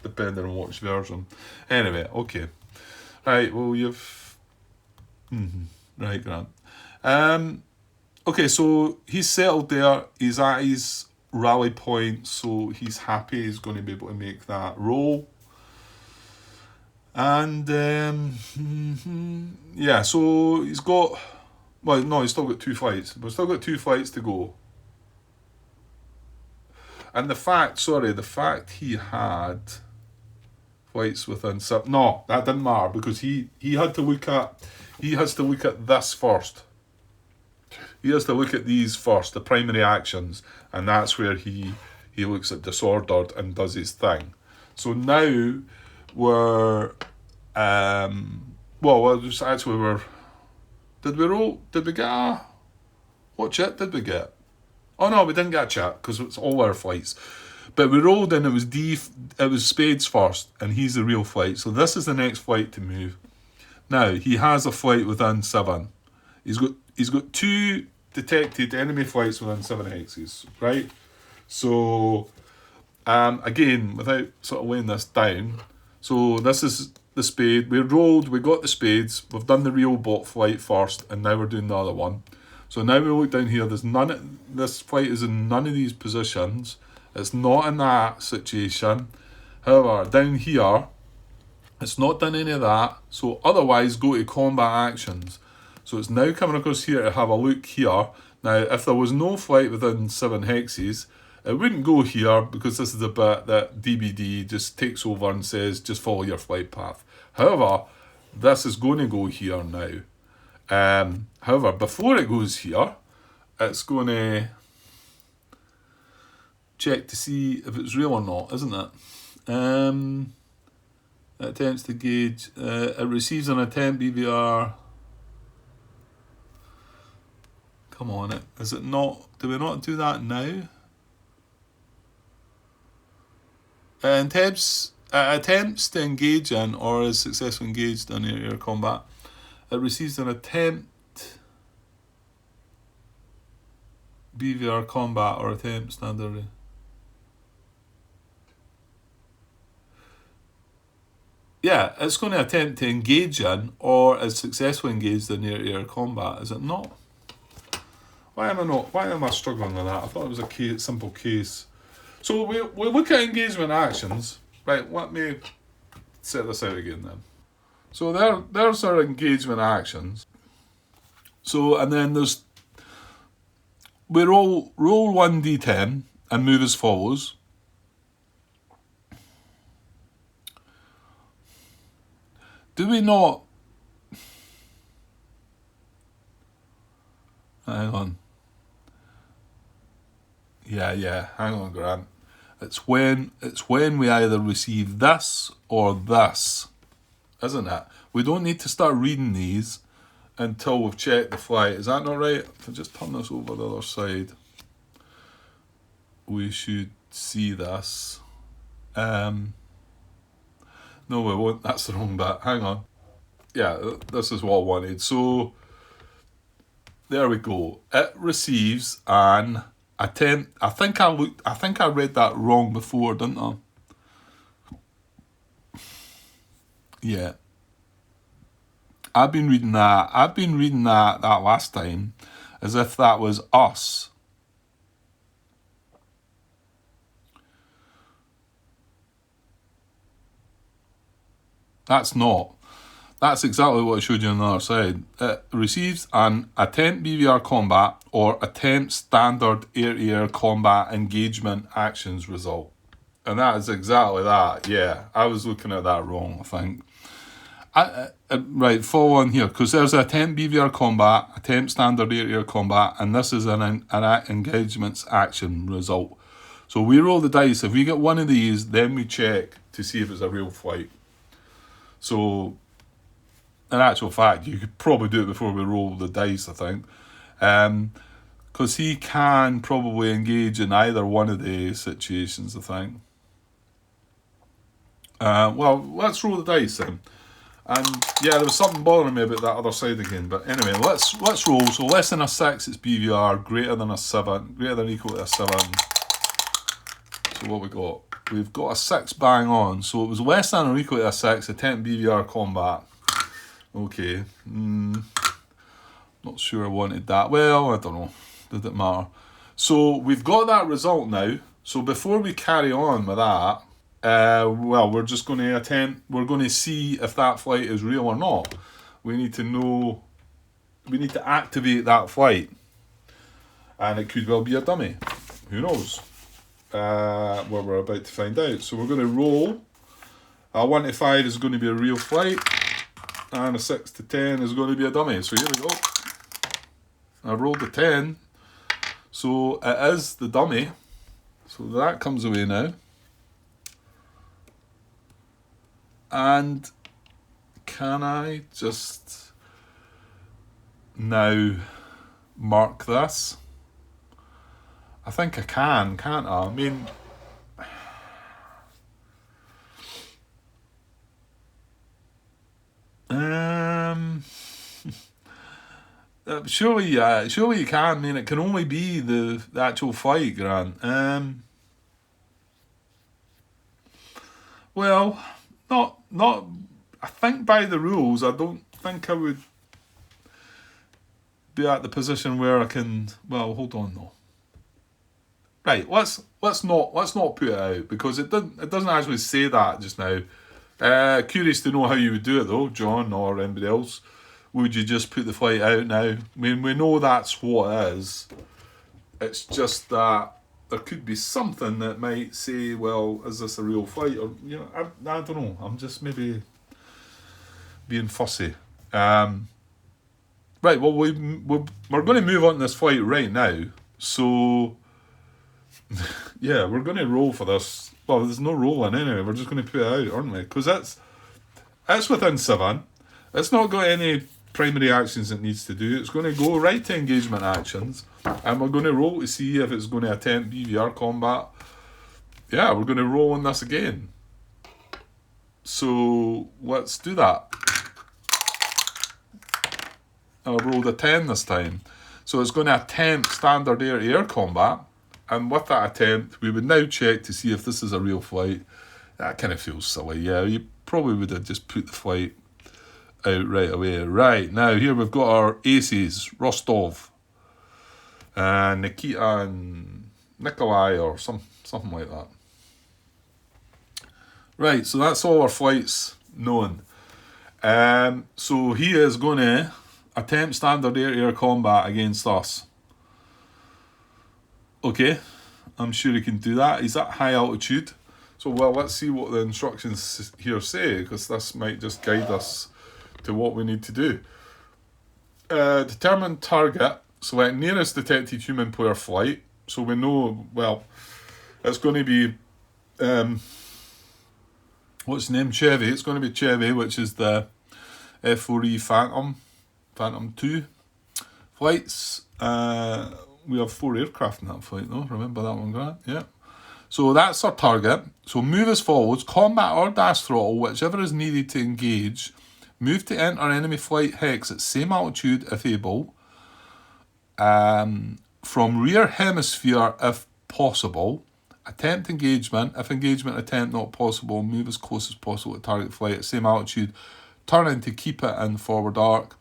depending on which version. Anyway, okay. Right, well, you've... Right, Grant. Okay, so he's settled there. He's at his rally point, so he's happy. He's going to be able to make that roll. And, yeah, so he's got... Well, no, he's still got 2 flights. We've still got 2 flights to go. And the fact he had flights within 7. No, that didn't matter because he has to look at this first. He has to look at these first, the primary actions, and that's where he looks at disordered and does his thing. So now we're did we get a, what chit did we get? Oh no, we didn't get a chit because it's all our flights. But we rolled in, it was spades first, and he's the real flight. So this is the next flight to move. Now, he has a flight within 7. He's got 2 detected enemy flights within 7 hexes, right? So, again, without sort of laying this down, so this is the spade. We rolled, we got the spades, we've done the real bot flight first, and now we're doing the other one. So now we look down here, this flight is in none of these positions. It's not in that situation. However, down here, it's not done any of that. So otherwise, go to combat actions. So it's now coming across here to have a look here. Now, if there was no flight within 7 hexes, it wouldn't go here because this is the bit that DBD just takes over and says, just follow your flight path. However, this is going to go here now. However, before it goes here, it's going to check to see if it's real or not, isn't it? It attempts to gauge. It receives an attempt BVR. Come on, is it not? Do we not do that now? Attempts to engage in or is successfully engaged in air combat. It receives an attempt BVR combat or attempt standard. Yeah, it's going to attempt to engage in or is successfully engaged in air combat, is it not? Why am I struggling with that? I thought it was a simple case. So we look at engagement actions. Right, let me set this out again then. So there's our engagement actions. So, and then we roll 1d10 and move as follows. Do we not? Hang on. Yeah, hang on, Grant. It's when we either receive this or this, isn't it? We don't need to start reading these until we've checked the flight. Is that not right? If I just turn this over the other side, we should see this. No, we won't. That's the wrong bit. Hang on. Yeah, this is what I wanted. So there we go. It receives an attempt. I think I read that wrong before, didn't I? Yeah. I've been reading that last time as if that was us. That's not. That's exactly what I showed you on the other side. It receives an attempt BVR combat or attempt standard air-to-air combat engagement actions result. And that is exactly that. Yeah, I was looking at that wrong, I think. Right, follow on here, because there's attempt BVR combat, attempt standard air-to-air combat, and this is an engagements action result. So we roll the dice. If we get one of these, then we check to see if it's a real flight. So, in actual fact, you could probably do it before we roll the dice, I think. Because he can probably engage in either one of the situations, I think. Well, let's roll the dice then. And yeah, there was something bothering me about that other side again. But anyway, let's roll. So less than a 6, it's BVR. Greater than a 7. Greater than or equal to a 7. So what we got? We've got a 6 bang on. So it was less than or equal to a 6. Attempt BVR combat. Okay. Not sure I wanted that. Well, I don't know. Did it matter? So we've got that result now. So before we carry on with that, well, we're just going to attempt. We're going to see if that flight is real or not. We need to know. We need to activate that flight, and it could well be a dummy. Who knows? Well, we're about to find out. So we're going to roll A 1 to 5 is going to be a real flight, and a 6 to 10 is going to be a dummy. So here we go. I rolled a 10, so it is the dummy. So that comes away now. And can I just now mark this? I think I can, can't I? I mean, surely you can. I mean, it can only be the actual flight, Grant. Well, not. I think by the rules, I don't think I would be at the position where I can. Well, hold on though. Right, let's not put it out, because it doesn't actually say that just now. Curious to know how you would do it though, John or anybody else. Would you just put the flight out now? I mean, we know that's what it is. It's just that there could be something that might say, well, is this a real flight? Or, I don't know. I'm just maybe being fussy. Right, well, we're going to move on to this flight right now. So, yeah, we're going to roll for this. Well, there's no rolling anyway. We're just going to put it out, aren't we? Because it's within 7. It's not got any primary actions it needs to do. It's going to go right to engagement actions, and we're going to roll to see if it's going to attempt BVR combat. Yeah, we're going to roll on this again. So let's do that. I rolled a 10 this time. So it's going to attempt standard air-to-air combat, and with that attempt, we would now check to see if this is a real flight. That kind of feels silly. Yeah, you probably would have just put the flight out right away. Right, now here we've got our aces, Rostov, Nikita and Nikolai, or something like that. Right, so that's all our flights known. So he is going to attempt standard air-to-air combat against us. Okay, I'm sure he can do that. He's at high altitude. So, well, let's see what the instructions here say, because this might just guide us to what we need to do. Determine target. Select nearest detected human player flight. So we know, well, it's going to be, what's the name? Chevy. It's going to be Chevy, which is the F4E Phantom 2 flights. We have 4 aircraft in that flight, though. Remember that one, Grant? Yeah. So that's our target. So move as follows. Combat or dash throttle, whichever is needed to engage. Move to enter enemy flight hex at same altitude if able. From rear hemisphere if possible. Attempt engagement. If engagement attempt not possible, move as close as possible to target flight at same altitude. Turn in to keep it in forward arc.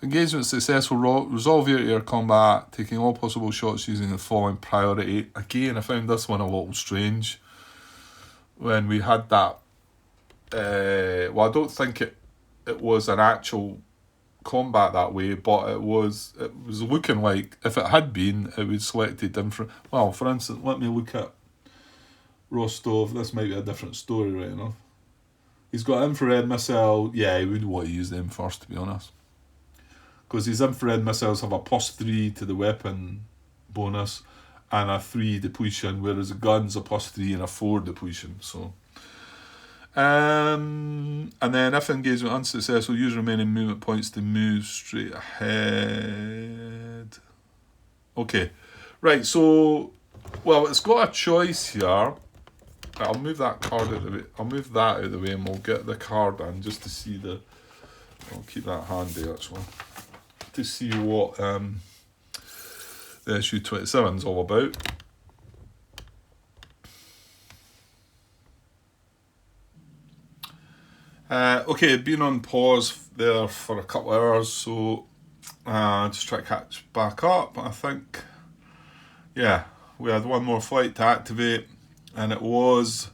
Engagement successful, resolve air-to-air combat, taking all possible shots using the following priority. Again, I found this one a little strange. When we had that, well, I don't think it was an actual combat that way, but it was looking like, if it had been, it would select a different. Well, for instance, let me look at Rostov. This might be a different story, right enough. He's got infrared missile. Yeah, he would want to use them first, to be honest. Because his infrared missiles have a +3 to the weapon bonus and a 3 depletion, whereas the guns a +3 and a 4 depletion. So, and then if engagement unsuccessful, use remaining movement points to move straight ahead. Okay, right. So, well, it's got a choice here. I'll move that card out of the way. I'll move that out of the way, and we'll get the card in just to see the. I'll keep that handy actually. To see what the SU-27 is all about. Okay, been on pause there for a couple of hours, so just try to catch back up. I think, yeah, we had one more flight to activate, and it was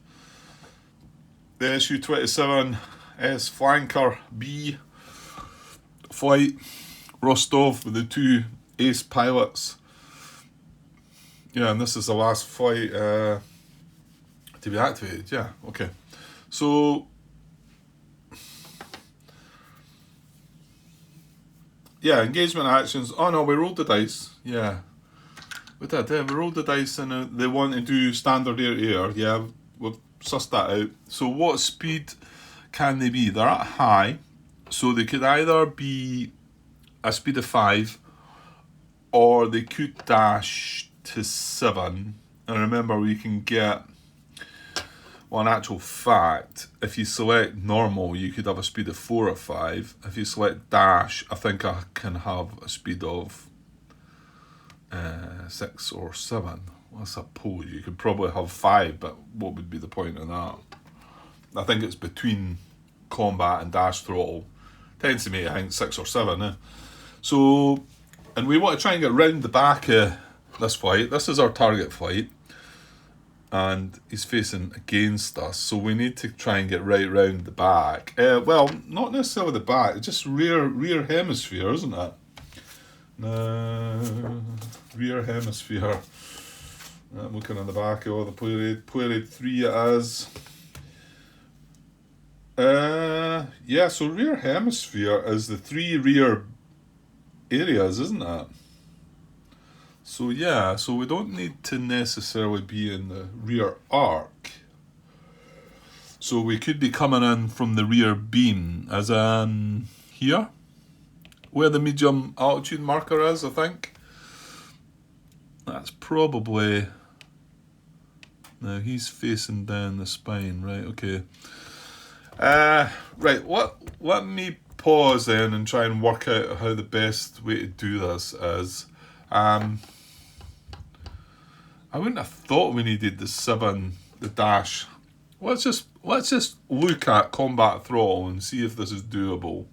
the SU-27 S Flanker B flight. Rostov with the 2 ace pilots. Yeah, and this is the last flight to be activated. Yeah, okay. So, yeah, engagement actions. Oh no, we rolled the dice. Yeah, we did. Yeah, we rolled the dice and they want to do standard air. Yeah, we've sussed that out. So what speed can they be? They're at high, so they could either be a speed of 5 or they could dash to 7. And remember, we can get, well, in actual fact, if you select normal, you could have a speed of 4 or 5. If you select dash, I think I can have a speed of 6 or 7. Well, I suppose you could probably have 5, but what would be the point of that? I think it's between combat and dash throttle. Tends to make, I think, 6 or 7. So, and we want to try and get round the back of this flight. This is our target flight. And he's facing against us, so we need to try and get right round the back. Well, not necessarily the back, it's just rear hemisphere, isn't it? Rear hemisphere. I'm looking on the back of the player aid 3 it is. Yeah, so rear hemisphere is the 3 rear areas, isn't it? So yeah, so we don't need to necessarily be in the rear arc. So we could be coming in from the rear beam, as in here, where the medium altitude marker is, I think. That's probably, now he's facing down the spine, right, okay. Right, let me pause then and try and work out how the best way to do this is. I wouldn't have thought we needed the 7, the dash. Let's just look at combat throttle and see if this is doable.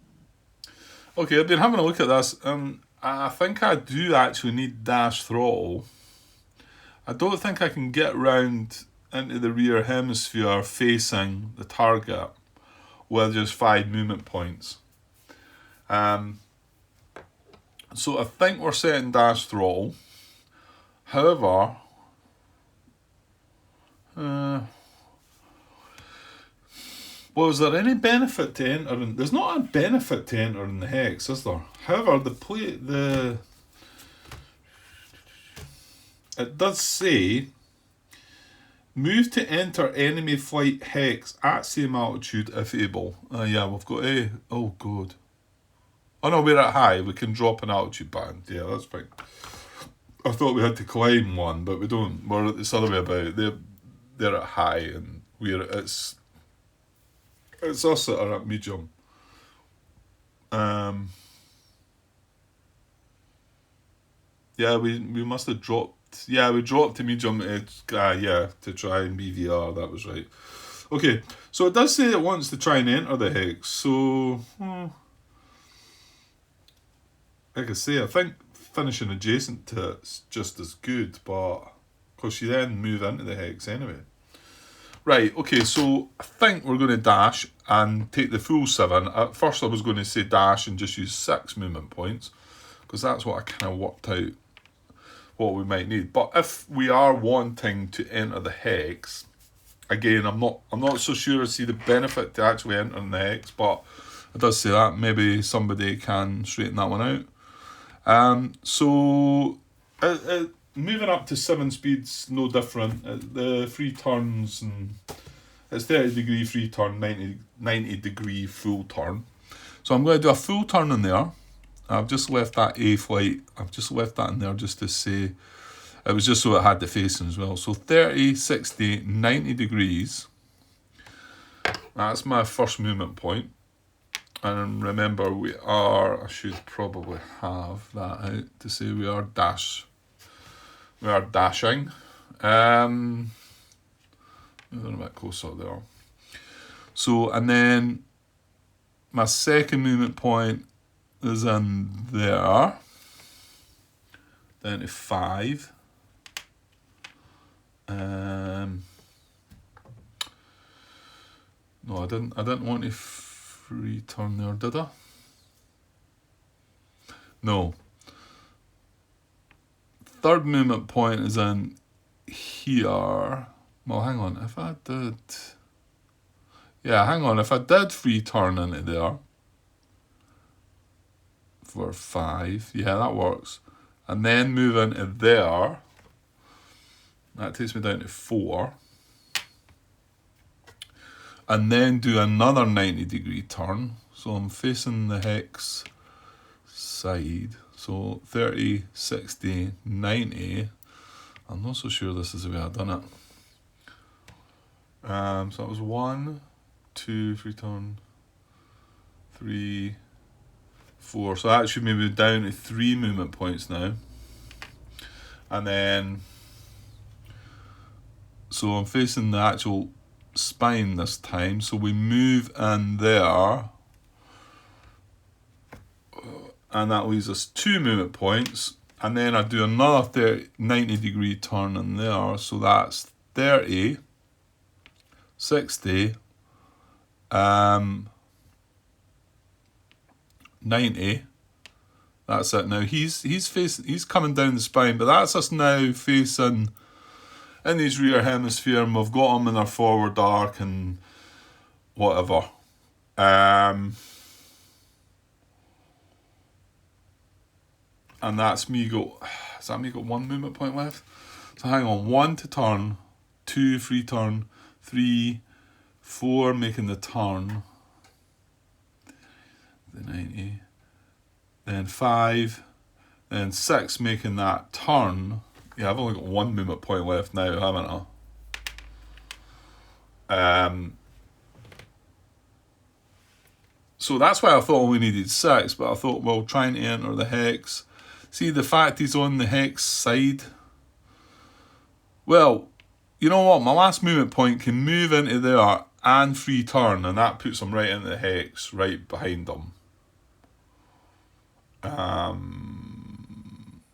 Okay, I've been having a look at this. I think I do actually need dash throttle. I don't think I can get round into the rear hemisphere facing the target with just 5 movement points. So I think we're setting dash throttle. However, well, is there any benefit to entering? There's not a benefit to entering the hex, is there? However, it does say, move to enter enemy flight hex at same altitude if able. Yeah, we've got a. Oh god. Oh no, we're at high. We can drop an altitude band. Yeah, that's fine. I thought we had to climb one, but we don't. We're this other way about. They're at high and it's us that are at medium. Yeah, we must have dropped. Yeah, we dropped to medium to try and BVR. That was right. Okay, so it does say it wants to try and enter the hex. So, like I say, I think finishing adjacent to it's just as good, but because you then move into the hex anyway. Right, okay, so I think we're going to dash and take the full 7. At first I was going to say dash and just use 6 movement points, because that's what I kind of worked out what we might need. But if we are wanting to enter the hex, again, I'm not so sure I see the benefit to actually entering the hex, but it does say that. Maybe somebody can straighten that one out. So moving up to 7 speeds, no different. The free turns, and it's 30 degree free turn, 90 degree full turn. So I'm going to do a full turn in there. I've just left that A flight. I've just left that in there just to say, it was just so it had the facing as well. So 30, 60, 90 degrees. That's my first movement point. And remember, I should probably have that out to say we are dashing. Moving a bit closer there. So, and then my second movement point is in there. Down to 5. No, I didn't want to free turn there, did I? No. Third movement point is in here. Well, hang on. If I did, Yeah, hang on. If I did free turn into there for 5, yeah, that works. And then move into there. That takes me down to 4. And then do another 90-degree turn. So I'm facing the hex side. So 30, 60, 90. I'm not so sure this is the way I've done it. So that was 1, 2, free turn, 3, 4. So that should move down to 3 movement points now. And then, so I'm facing the actual spine this time. So we move in there. And that leaves us 2 movement points. And then I do another 90-degree turn in there. So that's 30, 60, 90. That's it now. He's coming down the spine, but that's us now facing in his rear hemisphere, and we've got him in our forward arc and whatever. And that's me got 1 movement point left? So hang on, 1 to turn, 2 free turn, 3, 4 making the turn, the 90, then 5, then 6 making that turn. Yeah, I've only got 1 movement point left now, haven't I? So that's why I thought we needed 6, but I thought, well, trying to enter the hex. See, the fact he's on the hex side. Well, you know what? My last movement point can move into there and free turn, and that puts him right into the hex, right behind him.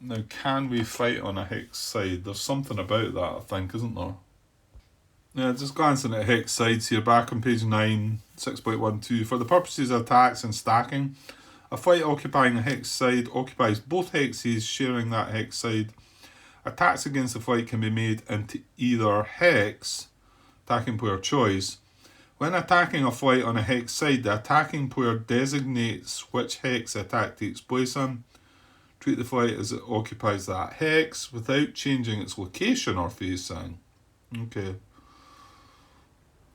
Now, can we fight on a hex side? There's something about that, I think, isn't there? Yeah, just glancing at hex sides here, back on page 9, 6.12. For the purposes of attacks and stacking, a fight occupying a hex side occupies both hexes sharing that hex side. Attacks against the fight can be made into either hex, attacking player choice. When attacking a fight on a hex side, the attacking player designates which hex the attack takes place in. Treat the fight as it occupies that hex without changing its location or facing. Okay.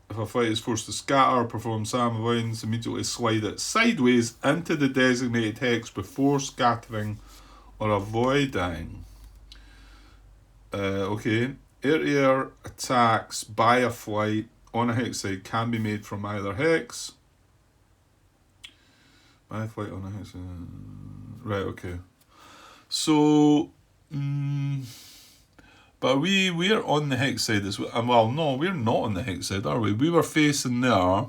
If a fight is forced to scatter, perform Sam avoidance, immediately slide it sideways into the designated hex before scattering or avoiding. Okay. Air-to-air attacks by a flight on a hex side can be made from either hex. By a flight on a hex. Right, okay. So, but we're on the hex side as well. Well, no, we're not on the hex side, are we? We were facing there.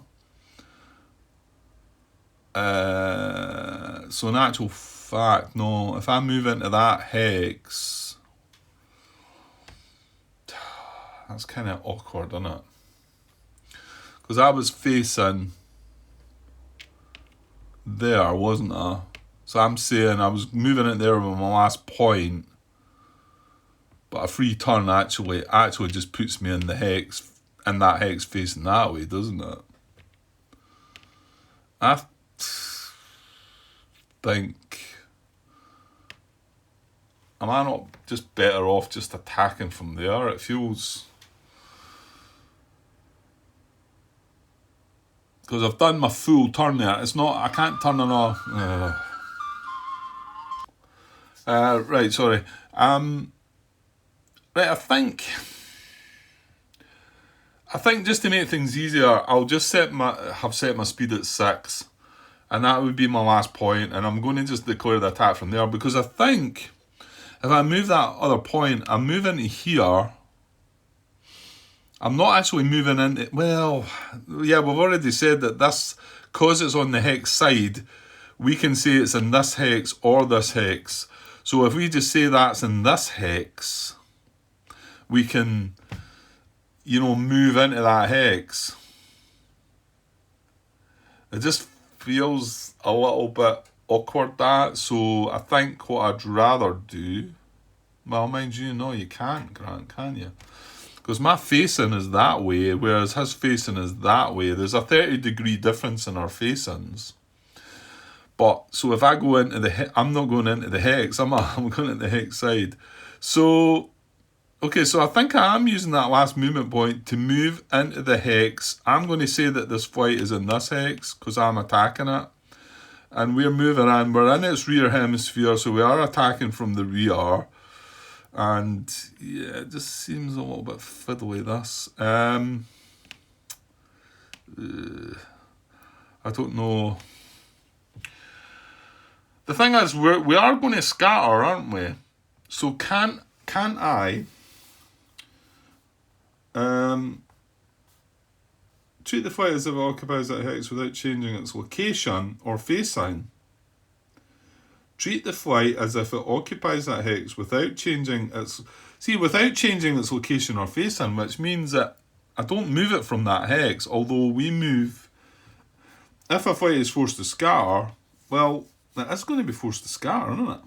So in actual fact, no. If I move into that hex, that's kind of awkward, isn't it? Because I was facing there, wasn't I? So I'm saying I was moving it there with my last point. But a free turn actually just puts me in the hex, and that hex facing that way, doesn't it? I think, am I not just better off just attacking from there? It feels, because I've done my full turn there. It's not, I can't turn it off. Right, sorry. Right, I think just to make things easier, I'll just have set my speed at 6, and that would be my last point, and I'm going to just declare the attack from there, because I think if I move that other point, I'm moving to here. I'm not actually moving into, well, yeah, we've already said that this, because it's on the hex side, we can say it's in this hex or this hex. So if we just say that's in this hex, we can, move into that hex. It just feels a little bit awkward, that. So I think what I'd rather do, well, mind you, no, you can't, Grant, can you? Because my facing is that way, whereas his facing is that way. There's a 30-degree difference in our facings. But, so if I go into the, I'm not going into the hex, I'm going into the hex side. So, okay, so I think I am using that last movement point to move into the hex. I'm going to say that this flight is in this hex, because I'm attacking it. And we're moving in, we're in its rear hemisphere, so we are attacking from the rear. And yeah, it just seems a little bit fiddly, this. I don't know. The thing is, we are going to scatter, aren't we? So can I treat the flight as if it occupies that hex without changing its location or facing? Treat the flight as if it occupies that hex without changing its... See, without changing its location or facing, which means that I don't move it from that hex, although we move... If a flight is forced to scatter, well, it is going to be forced to scatter, isn't it?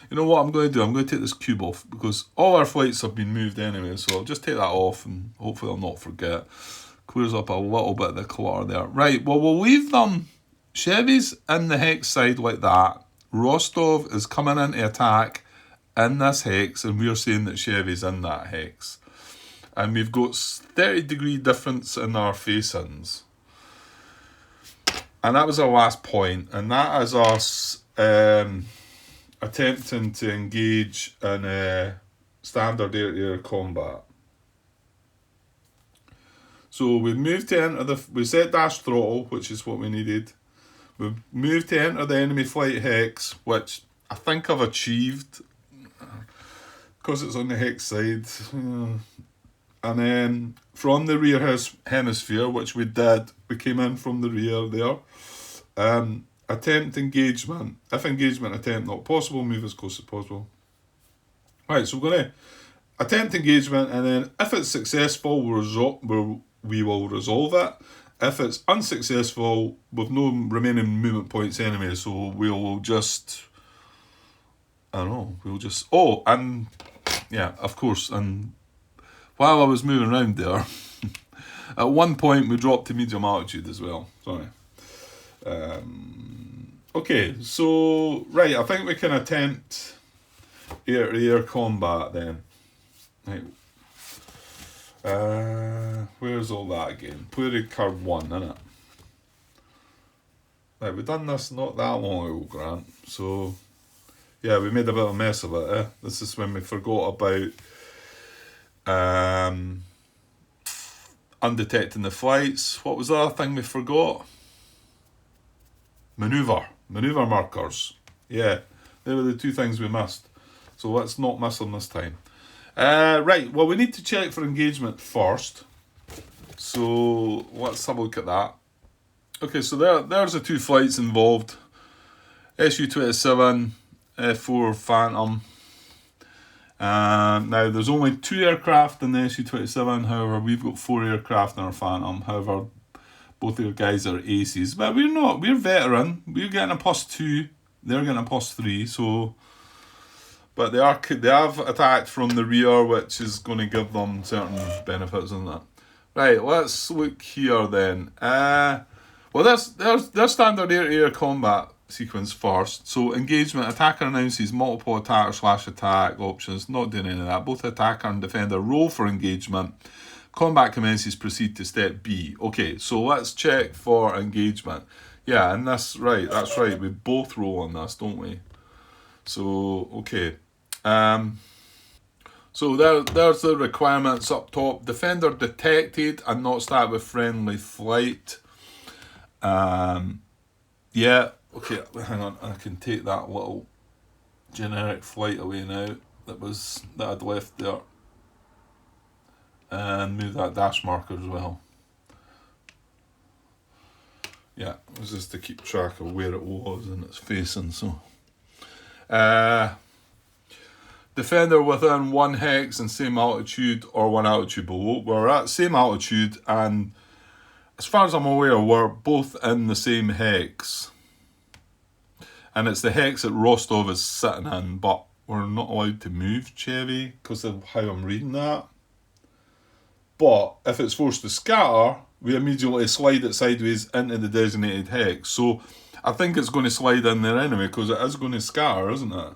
You know what I'm going to do? I'm going to take this cube off, because all our flights have been moved anyway, so I'll just take that off, and hopefully I'll not forget. Clears up a little bit of the clutter there. Right, well, we'll leave them... Chevy's in the hex side like that. Rostov is coming into attack in this hex, and we're saying that Chevy's in that hex. And we've got 30-degree difference in our facings. And that was our last point, and that is us attempting to engage in standard air-to-air combat. So we've moved to enter the... We set dash throttle, which is what we needed. We've moved to enter the enemy flight hex, which I think I've achieved because it's on the hex side. And then from the rear hemisphere, which we did, we came in from the rear there. Attempt engagement. If engagement attempt not possible, move as close as possible. Right, so we're going to attempt engagement, and then if it's successful, we will resolve it. If it's unsuccessful, with no remaining movement points anyway, so we'll just... I don't know, we'll just... Oh, and... Yeah, of course, and while I was moving around there, at one point we dropped to medium altitude as well. Sorry. Okay, so... Right, I think we can attempt air-to-air combat then. Right. Where's all that again? Query card 1, innit? Right, we've done this not that long ago, Grant. So, yeah, we made a bit of a mess of it, eh? This is when we forgot about undetecting the flights. What was the other thing we forgot? Manoeuvre markers. Yeah, they were the two things we missed. So let's not miss them this time. Right, well, we need to check for engagement first. So let's have a look at that. Okay, so there's the two flights involved. Su-27, F4 Phantom. Now, there's only 2 aircraft in the Su-27. However, we've got 4 aircraft in our Phantom. However, both of your guys are aces. But we're veteran. We're getting a +2. They're getting a +3. So... But they have attacked from the rear, which is going to give them certain benefits, isn't it? Right, let's look here then. Well, there's standard air-to-air combat sequence first. So engagement, attacker announces multiple attacker/attack options. Not doing any of that. Both attacker and defender roll for engagement. Combat commences, proceed to step B. Okay, so let's check for engagement. Yeah, and that's right. We both roll on this, don't we? So, okay. So there's the requirements up top. Defender detected and not start with friendly flight. Yeah, okay, hang on. I can take that little generic flight away now that I'd left there. And move that dash marker as well. Yeah, it was just to keep track of where it was and its facing, so... Defender within 1 hex and same altitude or 1 altitude below. We're at same altitude, and as far as I'm aware, we're both in the same hex. And it's the hex that Rostov is sitting in, but we're not allowed to move Chevy because of how I'm reading that. But if it's forced to scatter, we immediately slide it sideways into the designated hex. So I think it's going to slide in there anyway, because it is going to scatter, isn't it?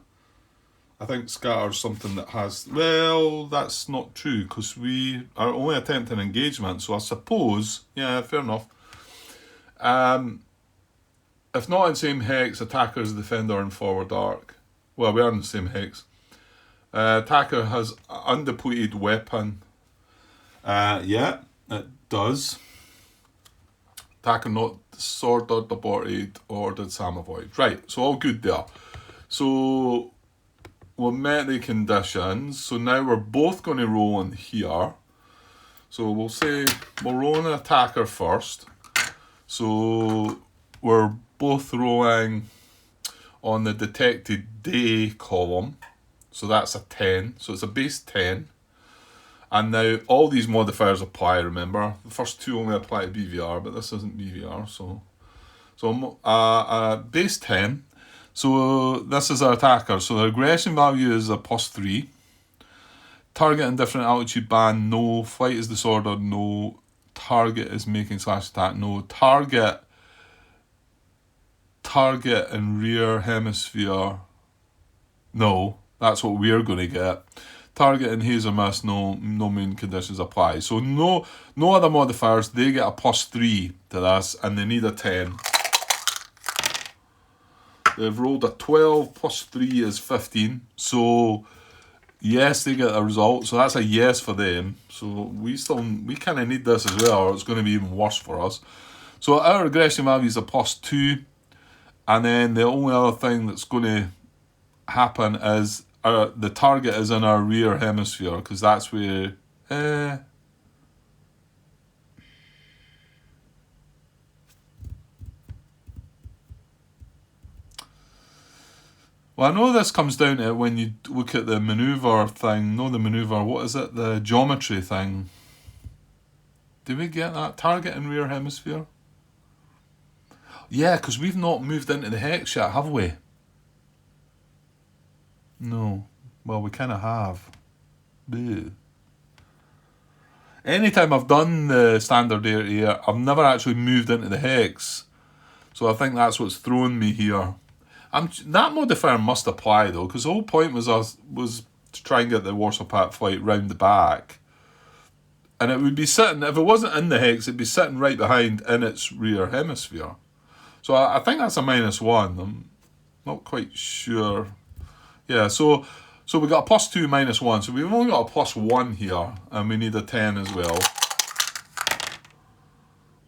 I think scatter is something that has... Well, that's not true, because we are only attempting engagement, so I suppose... Yeah, fair enough. If not in the same hex, attacker is defender in forward arc. Well, we are in the same hex. Attacker has undepleted weapon. Yeah, it does. Attacker not sword or deported or did Samovoid. Right, so all good there. So we met the conditions. So now we're both going to roll in here. So we'll say we'll roll an attacker first. So we're both rolling on the detected day column. So that's a 10. So it's a base 10. And now all these modifiers apply, remember. The first two only apply to BVR, but this isn't BVR. So base 10. So this is our attacker. So the aggression value is a +3. Target in different altitude band, no. Flight is disordered, no. Target is making /attack, no. Target in rear hemisphere, no. That's what we're going to get. Target in hazer miss, no main conditions apply. So no other modifiers. They get a +3 to this, and they need a 10. They've rolled a 12 +3 is 15. So yes, they get a result. So that's a yes for them. So we kind of need this as well, or it's going to be even worse for us. So our aggression value is a +2, and then the only other thing that's going to happen is the target is in our rear hemisphere, because that's where... Well, I know this comes down to when you look at the maneuver thing. No, the maneuver, what is it? The geometry thing. Did we get that? Target in rear hemisphere? Yeah, because we've not moved into the hex yet, have we? No. Well, we kind of have. Boo. Anytime I've done the standard area, I've never actually moved into the hex. So I think that's what's thrown me here. That modifier must apply though, because the whole point was to try and get the Warsaw Pact flight round the back. And it would be sitting, if it wasn't in the hex, it'd be sitting right behind in its rear hemisphere. So I think that's a -1. I'm not quite sure. Yeah, so we got a +2 -1. So we've only got a +1 here, and we need a 10 as well.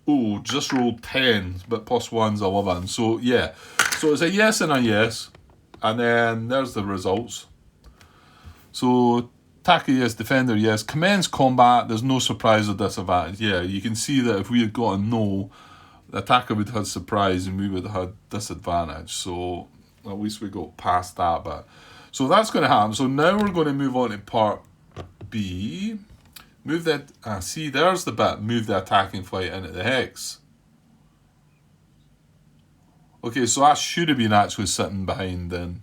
Oh, just rolled 10, but +1's 11. So yeah, so it's a yes and a yes, and then there's the results. So attacker yes, defender yes, commence combat. There's no surprise or disadvantage. Yeah, you can see that if we had got a no, the attacker would have had surprise and we would have had disadvantage. So at least we got past that bit. So that's going to happen. So now we're going to move on to part B. Move that, see, there's the bit, move the attacking flight into the hex. Okay, so that should have been actually sitting behind then.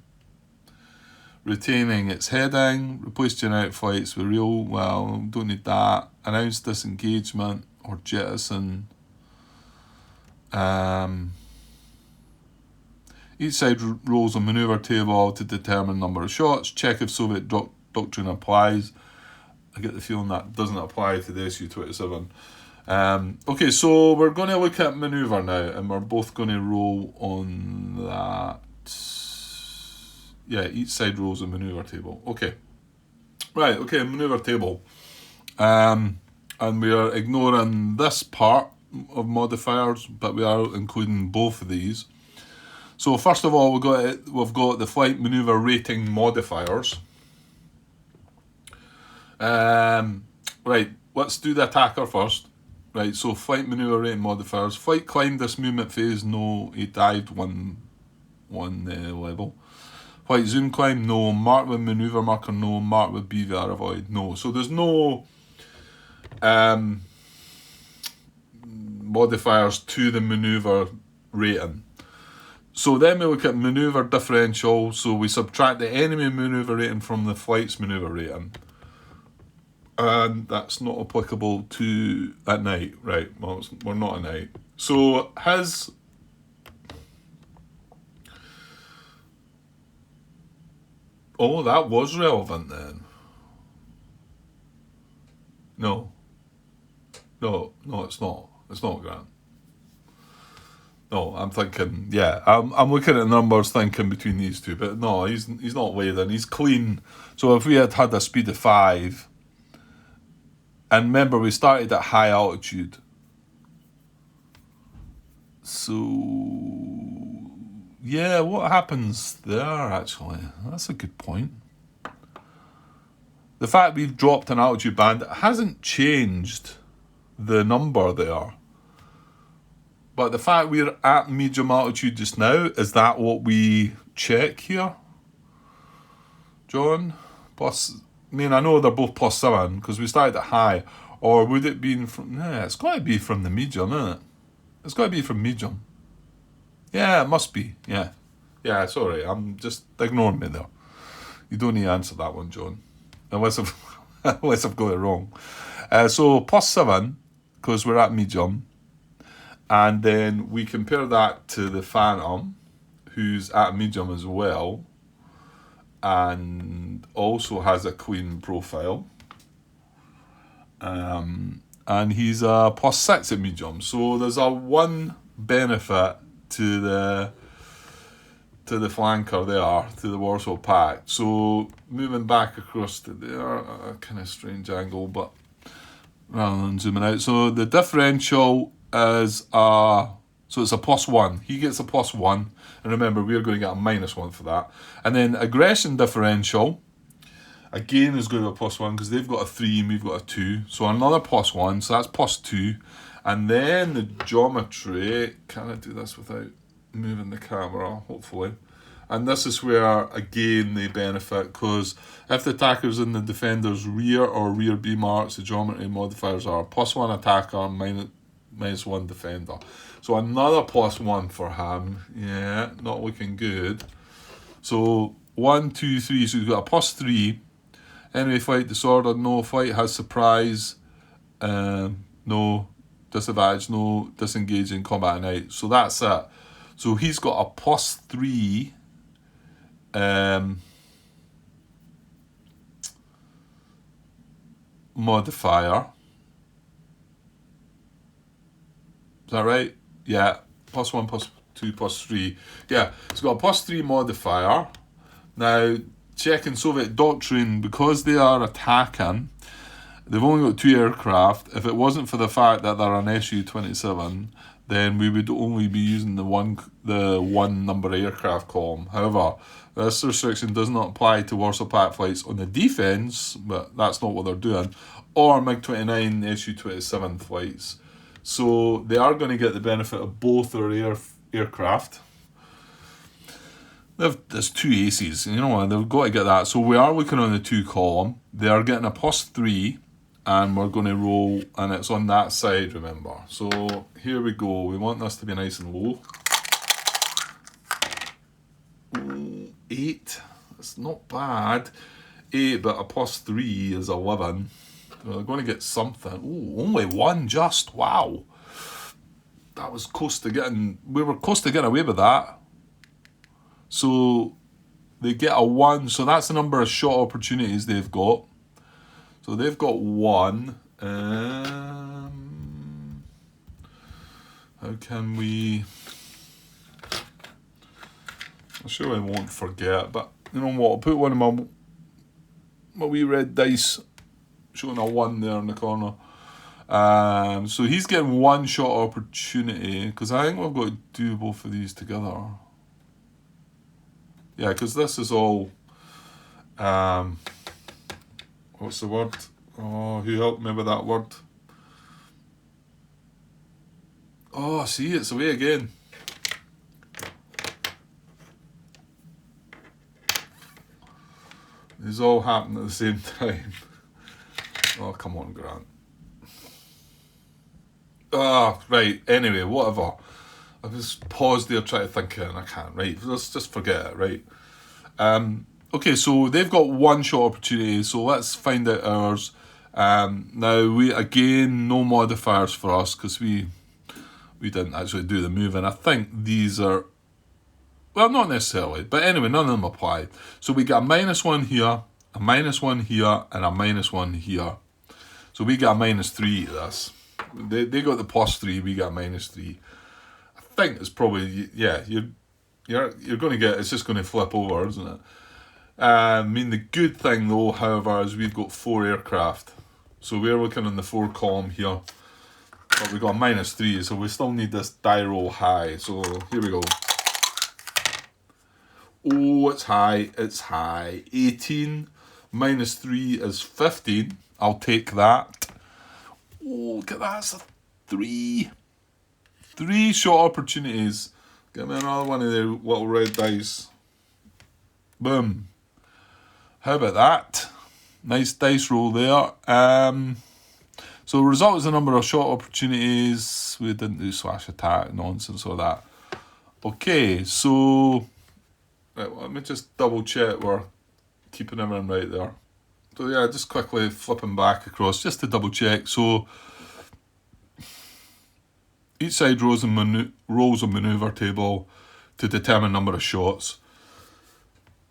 Retaining its heading, replace generic flights with real, well, don't need that. Announce disengagement or jettison. Each side rolls a maneuver table to determine number of shots. Check if Soviet doctrine applies. I get the feeling that doesn't apply to the Su-27. Okay, so we're going to look at maneuver now, and we're both going to roll on that. Yeah, each side rolls a maneuver table. Okay. Right, okay, maneuver table. And we are ignoring this part of modifiers, but we are including both of these. So first of all, we've got the flight maneuver rating modifiers. Right, let's do the attacker first. Right, so flight maneuver rating modifiers. Flight climbed this movement phase, no. He dived one level. Flight zoom climb, no. Mark with maneuver marker, no. Mark with BVR avoid, no. So there's no modifiers to the maneuver rating. So then we look at maneuver differential. So we subtract the enemy maneuver rating from the flight's maneuver rating. And that's not applicable to at night, right? Well, we're not at night. So his... Oh, that was relevant then. No, it's not. It's not, Grant. No, I'm thinking, I'm looking at numbers thinking between these two, but no, he's not lathering, he's clean. So if we had a speed of 5, and remember we started at high altitude, so yeah, what happens there actually? That's a good point. The fact we've dropped an altitude band hasn't changed the number there. But the fact we're at medium altitude just now, is that what we check here? John? Plus, I mean, I know they're both +7 because we started at high. Or would it be from... Yeah, it's got to be from the medium, isn't it? It's got to be from medium. Yeah, it must be. Yeah. Yeah, sorry. I'm just ignoring me there. You don't need to answer that one, John. Unless I've got it wrong. So +7, because we're at medium. And then we compare that to the Phantom, who's at medium as well, and also has a clean profile. And he's a +6 at medium. So there's a one benefit to the flanker there, to the Warsaw Pact. So moving back across to there, a kind of strange angle, but rather than zooming out. So the differential is so it's a +1. He gets a +1, and remember we're going to get a -1 for that. And then aggression differential again is going to be a +1 because they've got a 3 and we've got a 2. So another +1, so that's +2. And then the geometry, can I do this without moving the camera? Hopefully. And this is where again they benefit, because if the attacker's in the defender's rear or rear B marks, the geometry modifiers are +1 attacker, -1 defender. So another +1 for him. Yeah, not looking good. So 1, 2, 3. So we've got a +3. Enemy fight disorder, no. Fight has surprise, no. Disadvantage, no. Disengage in combat at night. So that's it. So he's got a +3 modifier. Is that right? Yeah. +1, +2, +3. Yeah. It's got a +3 modifier. Now, checking Soviet doctrine, because they are attacking, they've only got 2 aircraft. If it wasn't for the fact that they're an Su-27, then we would only be using the one number aircraft column. However, this restriction does not apply to Warsaw Pact flights on the defence, but that's not what they're doing, or MiG-29 Su-27 flights. So they are going to get the benefit of both their aircraft. There's 2 aces, you know, they've got to get that. So we are looking on the 2 column. They are getting a +3, and we're going to roll, and it's on that side, remember. So here we go. We want this to be nice and low. 8. It's not bad. 8, but a +3 is 11. We're going to get something. Oh, only 1 just. Wow. That was close to getting... We were close to getting away with that. So they get a 1. So that's the number of shot opportunities they've got. So they've got 1. How can we... I surely won't forget, but you know what? I'll put one of my wee red dice showing a 1 there in the corner. So he's getting 1 shot opportunity, because I think we've got to do both of these together. Yeah, because this is all... what's the word? Oh, who helped me with that word? Oh, see, it's away again. These all happen at the same time. Oh, come on, Grant. Right, anyway, whatever. I just paused there trying to think and I can't, right? Let's just forget it, right? Okay, so they've got 1 shot opportunity, so let's find out ours. Now, no modifiers for us because we didn't actually do the move, and I think these are, well, not necessarily, but anyway, none of them apply. So we got a -1 here, a -1 here, and a -1 here. So we got a -3 to this. They got the +3, we got a -3. I think it's probably, yeah, you're going to get, it's just going to flip over, isn't it? I mean, the good thing though, however, is we've got 4 aircraft. So we're looking on the 4 column here. But we've got a -3, so we still need this die roll high. So here we go. Oh, it's high. It's high. 18 -3 is 15. I'll take that. Oh, look at that. It's a 3. 3 shot opportunities. Give me another one of their little red dice. Boom. How about that? Nice dice roll there. So the result is the number of shot opportunities. We didn't do slash attack nonsense or that. Okay, so right, let me just double check we're keeping everything right there. So yeah, just quickly flipping back across just to double check. So each side rolls a maneuver table to determine number of shots.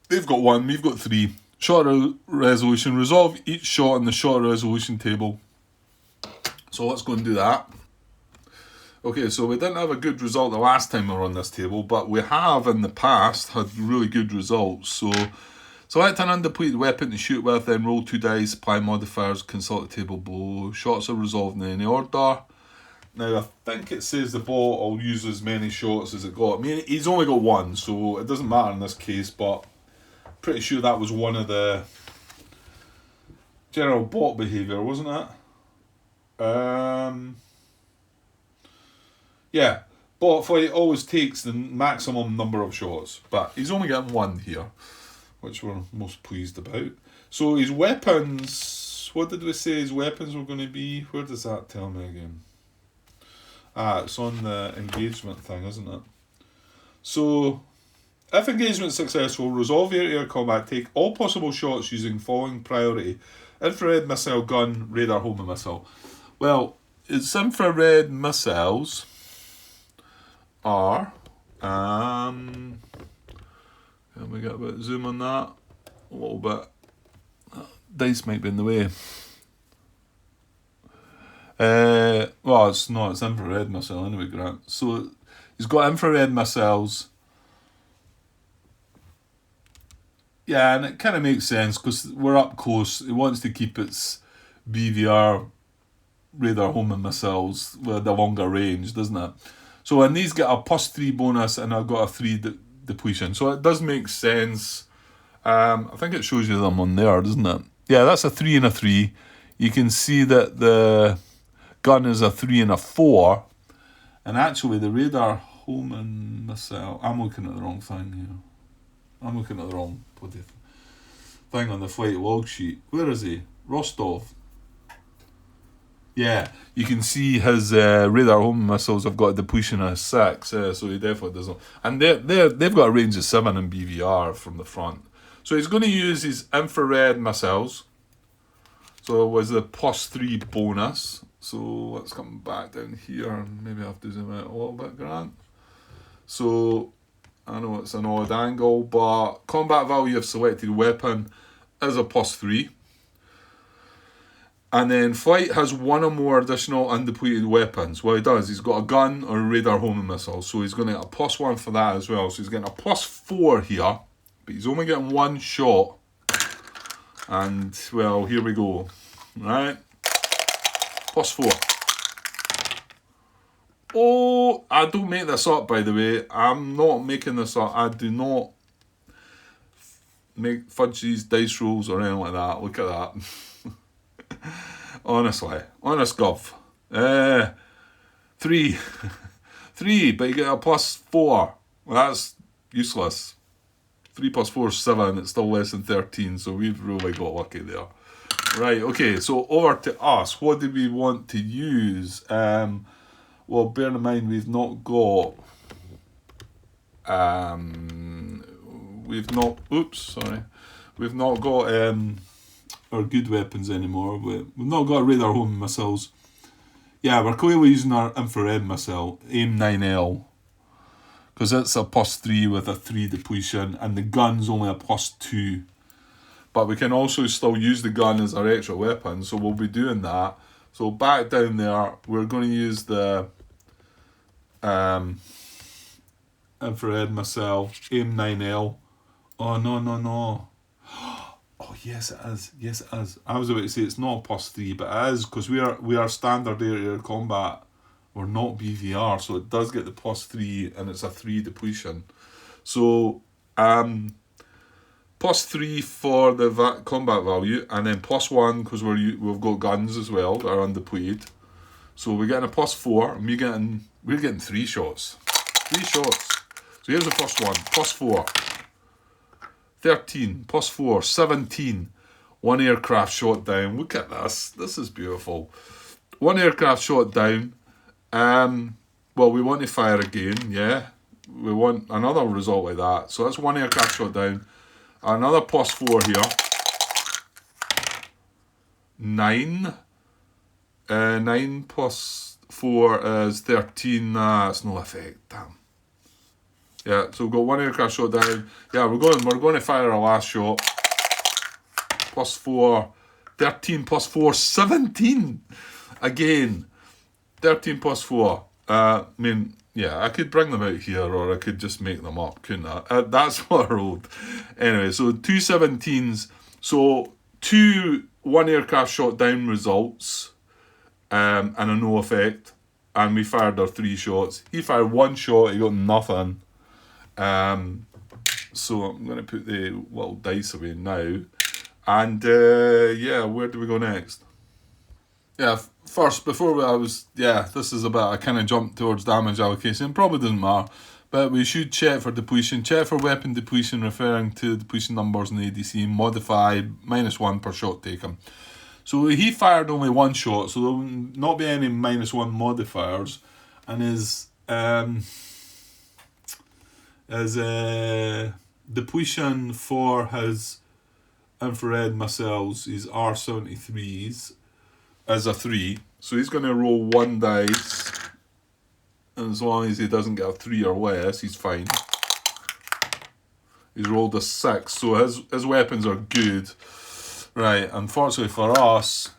They've got 1, we've got 3. Shot resolution. Resolve each shot in the shot resolution table. So let's go and do that. Okay, so we didn't have a good result the last time we were on this table, but we have in the past had really good results. So select an undepleted weapon to shoot with, then roll 2 dice, apply modifiers, consult the table below. Shots are resolved in any order. Now, I think it says the ball will use as many shots as it got. I mean, he's only got 1, so it doesn't matter in this case, but pretty sure that was one of the general bot behaviour, wasn't it? Yeah, bot fight always takes the maximum number of shots, but he's only getting 1 here, which we're most pleased about. So his weapons, what did we say his weapons were going to be? Where does that tell me again? It's on the engagement thing, isn't it? So, if engagement is successful, resolve air-to-air combat, take all possible shots using following priority: infrared missile, gun, radar, homing missile. Well, its infrared missiles are, can we get a bit of zoom on that? A little bit. Dice might be in the way. Well, it's not, it's infrared missile anyway, Grant. So he's got infrared missiles. Yeah, and it kind of makes sense because we're up close. It wants to keep its BVR radar homing missiles with a longer range, doesn't it? So, and these get a +3 bonus, and I've got a 3 depletion. So it does make sense. I think it shows you them on there, doesn't it? Yeah, that's a 3 and a 3. You can see that the gun is a 3 and a 4. And actually, the radar homing missile... I'm looking at the wrong thing here. I'm looking at the wrong bloody thing on the flight log sheet. Where is he? Rostov. Yeah, you can see his radar homing missiles have got a depletion of 6, so he definitely doesn't. And they've got a range of 7 in BVR from the front. So he's going to use his infrared missiles. So it was the +3 bonus. So let's come back down here and maybe I have to zoom out a little bit, Grant. So I know it's an odd angle, but combat value of selected weapon is a +3. And then flight has 1 or more additional undepleted weapons. Well, he does. He's got a gun or a radar homing missile, so he's going to get a +1 for that as well. So he's getting a +4 here, but he's only getting 1 shot. And, well, here we go. Right? +4. Oh, I don't make this up, by the way. I'm not making this up. I do not fudge these dice rolls or anything like that. Look at that. Honestly, honest gov. 3. 3, but you get a +4. Well, that's useless. 3 + 4 is 7. It's still less than 13, so we've really got lucky there. Right, okay, so over to us. What do we want to use? Well, bear in mind we've not got... We've not got our good weapons anymore. We've not got radar home missiles. Yeah, we're clearly using our infrared missile, AIM-9L, because it's a +3 with a 3 depletion, and the gun's only a +2. But we can also still use the gun as our extra weapon, so we'll be doing that. So back down there, we're going to use the infrared missile, AIM-9L. Oh, no. Oh, yes, it is. Yes, it is. I was about to say it's not a +3, but it is, because we are standard air combat. We're not BVR, so it does get the +3, and it's a 3 depletion. So, +3 for the combat value, and then +1 because we've got guns as well that are undepleted. So we're getting a +4, and we're getting 3 shots. 3 shots. So here's the first one. +4. 13, +4, 17. 1 aircraft shot down. Look at this. This is beautiful. 1 aircraft shot down. Well, we want to fire again, yeah. We want another result like that. So that's 1 aircraft shot down. Another +4 here. 9. 9 +4 is 13. That's no effect. Damn. Yeah, so we've got 1 aircraft shot down. Yeah, we're going to fire our last shot. +4. 13 +4, 17. Again. 13 +4. I mean, yeah, I could bring them out here, or I could just make them up, couldn't I? That's what I rolled. Anyway, so 2 17s. So 2 1 aircraft shot down results, and a no effect. And we fired our 3 shots. He fired 1 shot, he got nothing. So I'm going to put the little dice away now. And yeah, where do we go next? Yeah, first, this is a bit, I kind of jumped towards damage allocation. Probably doesn't matter, but we should check for depletion. Check for weapon depletion, referring to depletion numbers in the ADC, modified, -1 per shot taken. So he fired only 1 shot, so there will not be any -1 modifiers, and his depletion for his infrared missiles, his R73s, is a 3. So he's going to roll 1 dice, and as long as he doesn't get a 3 or less, he's fine. He's rolled a 6, so his weapons are good. Right, unfortunately for us,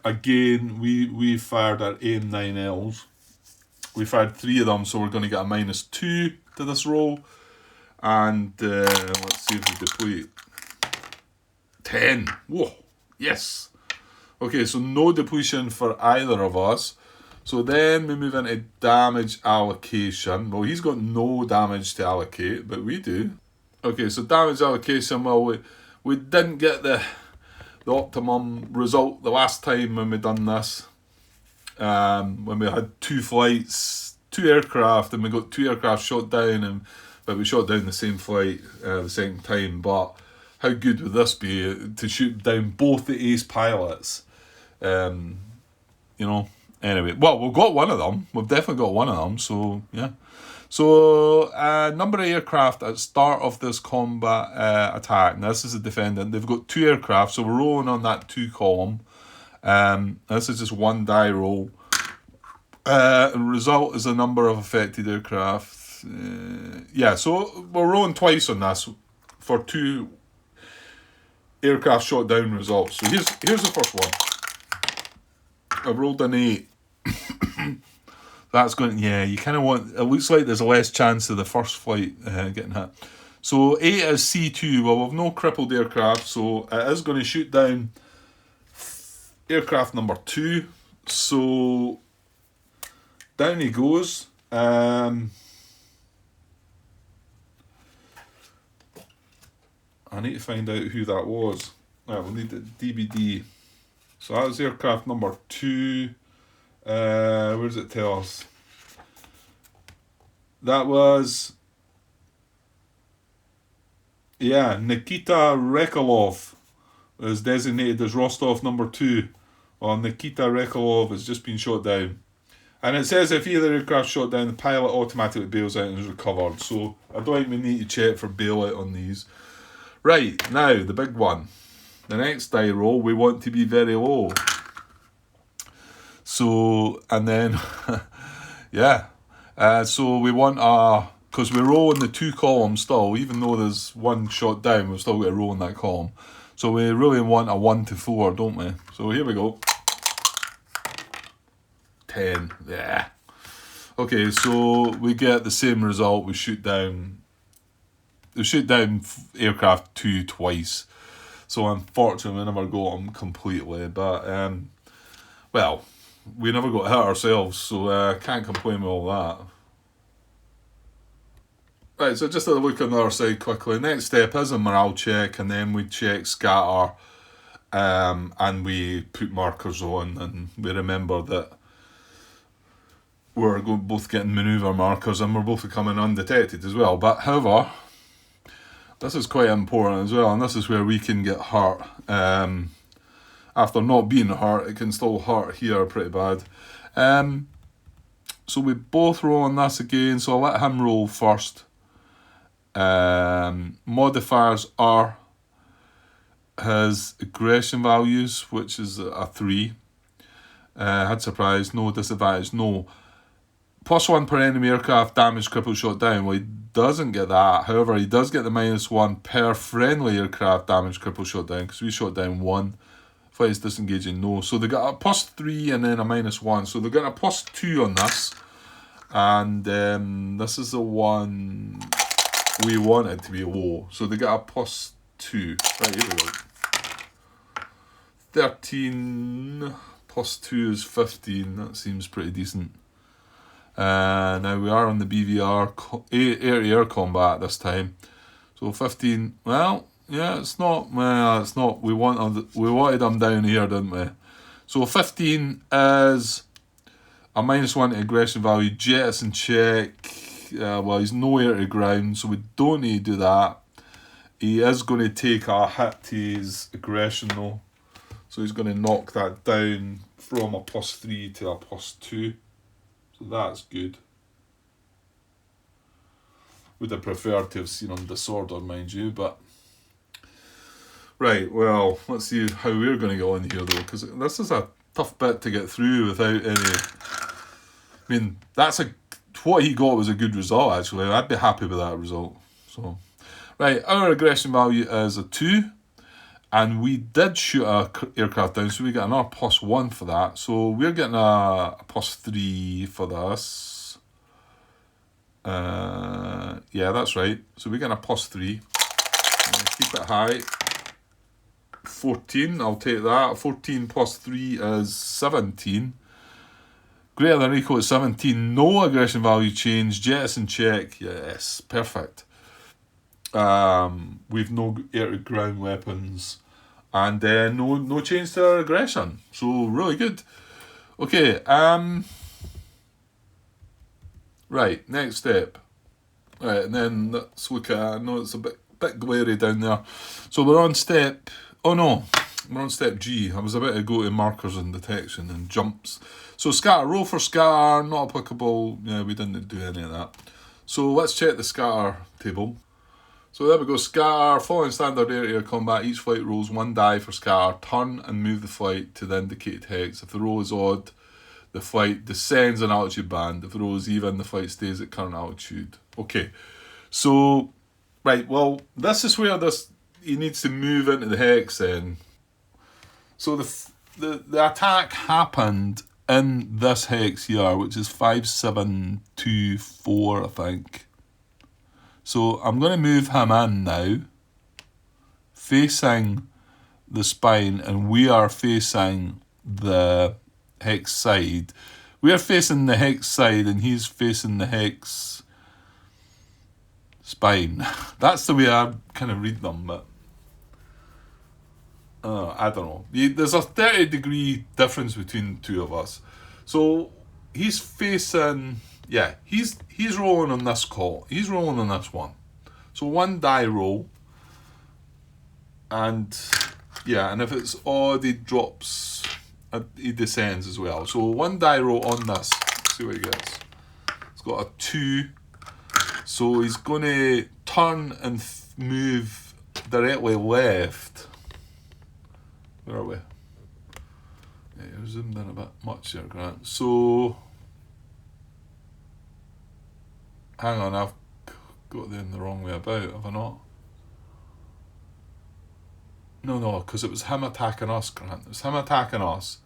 again, we fired our AIM-9Ls. We fired 3 of them, so we're going to get a -2 to this roll. And let's see if we deplete. 10. Whoa, yes. Okay, so no depletion for either of us. So then we move into damage allocation. Well, he's got no damage to allocate, but we do. Okay, so damage allocation, well, we didn't get the optimum result the last time when we done this. When we had 2 flights, 2 aircraft, and we got 2 aircraft shot down, but we shot down the same flight the second time. But how good would this be to shoot down both the ace pilots? You know, anyway, well, we've got one of them. We've definitely got one of them, so yeah. So, number of aircraft at start of this combat attack. Now, this is the defendant. They've got 2 aircraft, so we're rolling on that 2 column. This is just 1 die roll. Result is the number of affected aircraft. Yeah, so we're rolling twice on this for 2 aircraft shot down results. So here's the first one. I've rolled an 8. That's going, yeah, you kind of want, it looks like there's a less chance of the first flight getting hit. So 8 is C2. Well, we've no crippled aircraft, so it is going to shoot down aircraft number 2. So down he goes. I need to find out who that was. Right, we'll need the DBD. So that was aircraft number 2. Where does it tell us? That was, yeah, Nikita Rekolov is designated as Rostov number 2. Well, Nikita Rekolov has just been shot down. And it says if either aircraft shot down, the pilot automatically bails out and is recovered. So I don't think we need to check for bailout on these. Right, now the big one. the next die roll, we want to be very low. So, and then, yeah. So we want because we roll in the 2 columns still, even though there's 1 shot down, we've still got to roll in that column. So we really want a 1 to 4, don't we? So here we go. 10, yeah. Okay, so we get the same result. We shoot down aircraft 2 twice. So unfortunately, we never got them completely. But, well, we never got hit ourselves, so can't complain with all that. Right, so just a look on the other side quickly. Next step is a morale check, and then we check scatter, and we put markers on, and we remember that we're both getting manoeuvre markers, and we're both becoming undetected as well. But however, this is quite important as well, and this is where we can get hurt. After not being hurt, it can still hurt here pretty bad. So we both roll on this again, so I'll let him roll first. Modifiers are his aggression values, which is a 3. Had surprise, no disadvantage, no. +1 per enemy aircraft damage, crippled, shot down. Well, he doesn't get that. However, he does get the -1 per friendly aircraft damage, crippled, shot down, because we shot down 1. Flight is disengaging, no. So they got a +3 and then a -1. So they're getting a +2 on this. And this is the one we want it to be low. So they get a +2. Right, here we go. 13 +2 is 15. That seems pretty decent. Now we are on the BVR air-to-air combat this time. So 15, well, yeah, it's not. We wanted them down here, didn't we? So 15 is a -1 to aggression value. Jettison check. Well, he's no air to ground, so we don't need to do that. He is going to take a hit to his aggression though, so he's going to knock that down from a +3 to a +2. So that's good. Would have preferred to have seen him disordered, mind you, but right, well, let's see how we're going to go in here though, because this is a tough bit to get through without any. I mean, what he got was a good result actually. I'd be happy with that result. So, right, our aggression value is a 2, and we did shoot a aircraft down, so we get another +1 for that. So we're getting a +3 for this. Yeah, that's right. So we're getting a +3. Keep it high. 14, I'll take that. 14 +3 is 17. Greater than or equal to 17. No aggression value change. Jettison check. Yes, perfect. We've no air to ground weapons, and no change to our aggression. So really good. Okay. Right. Next step. Right, and then let's look at. I know it's a bit glary down there. So we're on step. Oh no, we're on step G. I was about to go to markers and detection and jumps. So scatter, roll for scatter, not applicable. Yeah, we didn't do any of that. So let's check the scatter table. So there we go, scatter, following standard air-to-air combat, each flight rolls 1 die for scatter, turn and move the flight to the indicated hex. If the roll is odd, the flight descends an altitude band. If the roll is even, the flight stays at current altitude. Okay, so, right, well, this is where he needs to move into the hex then. So the attack happened in this hex here, which is 5724, I think. So I'm going to move him in now, facing the spine, and we are facing the hex side. We are facing the hex side, and he's facing the hex spine. That's the way I kind of read them, but I don't know. There's a 30-degree difference between the two of us. So he's facing, yeah, he's rolling on this call. He's rolling on this one. So 1 die roll. And yeah, and if it's odd, he drops, he descends as well. So 1 die roll on this. Let's see what he gets. It's got a 2. So he's going to turn and move directly left. Where are we? Yeah, you're zoomed in a bit much there, Grant. So, hang on, I've got them the wrong way about, have I not? No, because it was him attacking us, Grant. It was him attacking us.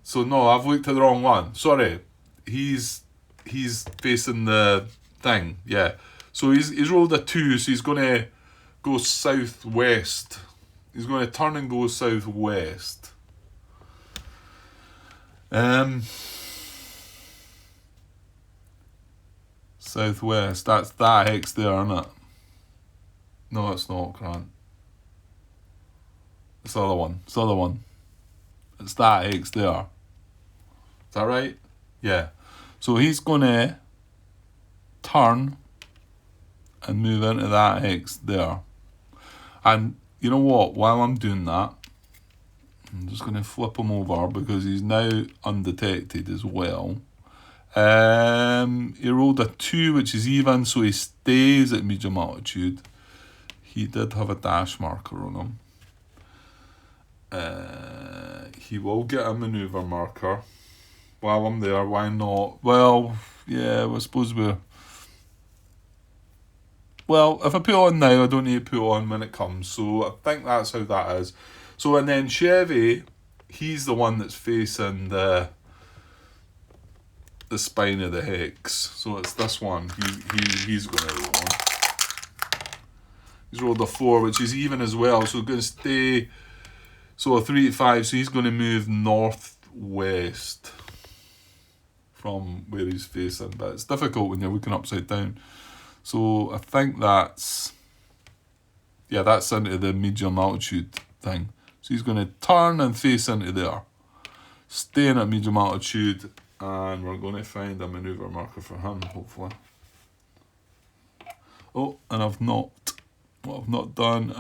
So no, I've looked at the wrong one. Sorry. He's facing the thing, yeah. So he's rolled a 2, so he's gonna go southwest. He's gonna turn and go southwest. Southwest, that's that hex there, isn't it? No, it's not, Grant. It's the other one. It's the other one. It's that X there. Is that right? Yeah. So he's going to turn and move into that X there. And you know what? While I'm doing that, I'm just going to flip him over because he's now undetected as well. He rolled a 2, which is even, so he stays at medium altitude. He did have a dash marker on him. He will get a manoeuvre marker while I'm there. Why not? Well, yeah, I suppose we're... Well, if I put it on now, I don't need to put it on when it comes. So I think that's how that is. So, and then Chevy, he's the one that's facing the spine of the hex. So it's this one. He's going to roll on. He's rolled a 4, which is even as well. So going to stay... So a 3 to 5, so he's going to move northwest from where he's facing. But it's difficult when you're looking upside down. So I think that's... Yeah, that's into the medium altitude thing. So he's going to turn and face into there. Staying at medium altitude. And we're going to find a manoeuvre marker for him, hopefully. Oh, and what I've not done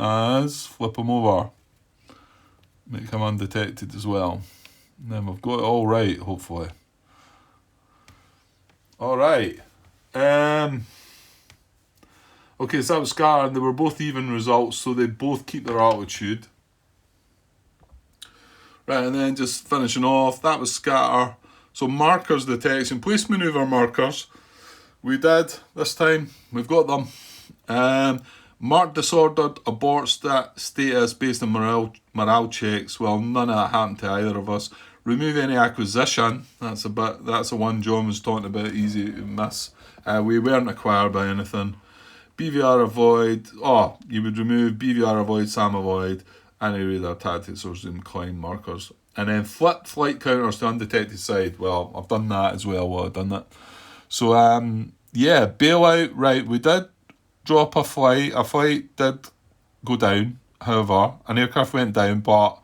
is flip him over. Make him undetected as well. And then we've got it all right, hopefully. Alright. Okay, so that was Scar, and they were both even results, so they both keep their altitude. Right, and then just finishing off, that was Scatter. So markers detection, place manoeuvre markers. We did this time, we've got them. Mark disordered, abort status based on morale checks. Well, none of that happened to either of us. Remove any acquisition. That's a one John was talking about, easy to miss. We weren't acquired by anything. BVR avoid. Oh, you would remove BVR avoid, SAM avoid, any radar tactics or zoom decline markers. And then flip flight counters to undetected side. Well, I've done that as well while I've done that. So yeah, bailout, right, we did drop a flight. A flight did go down, however. An aircraft went down, but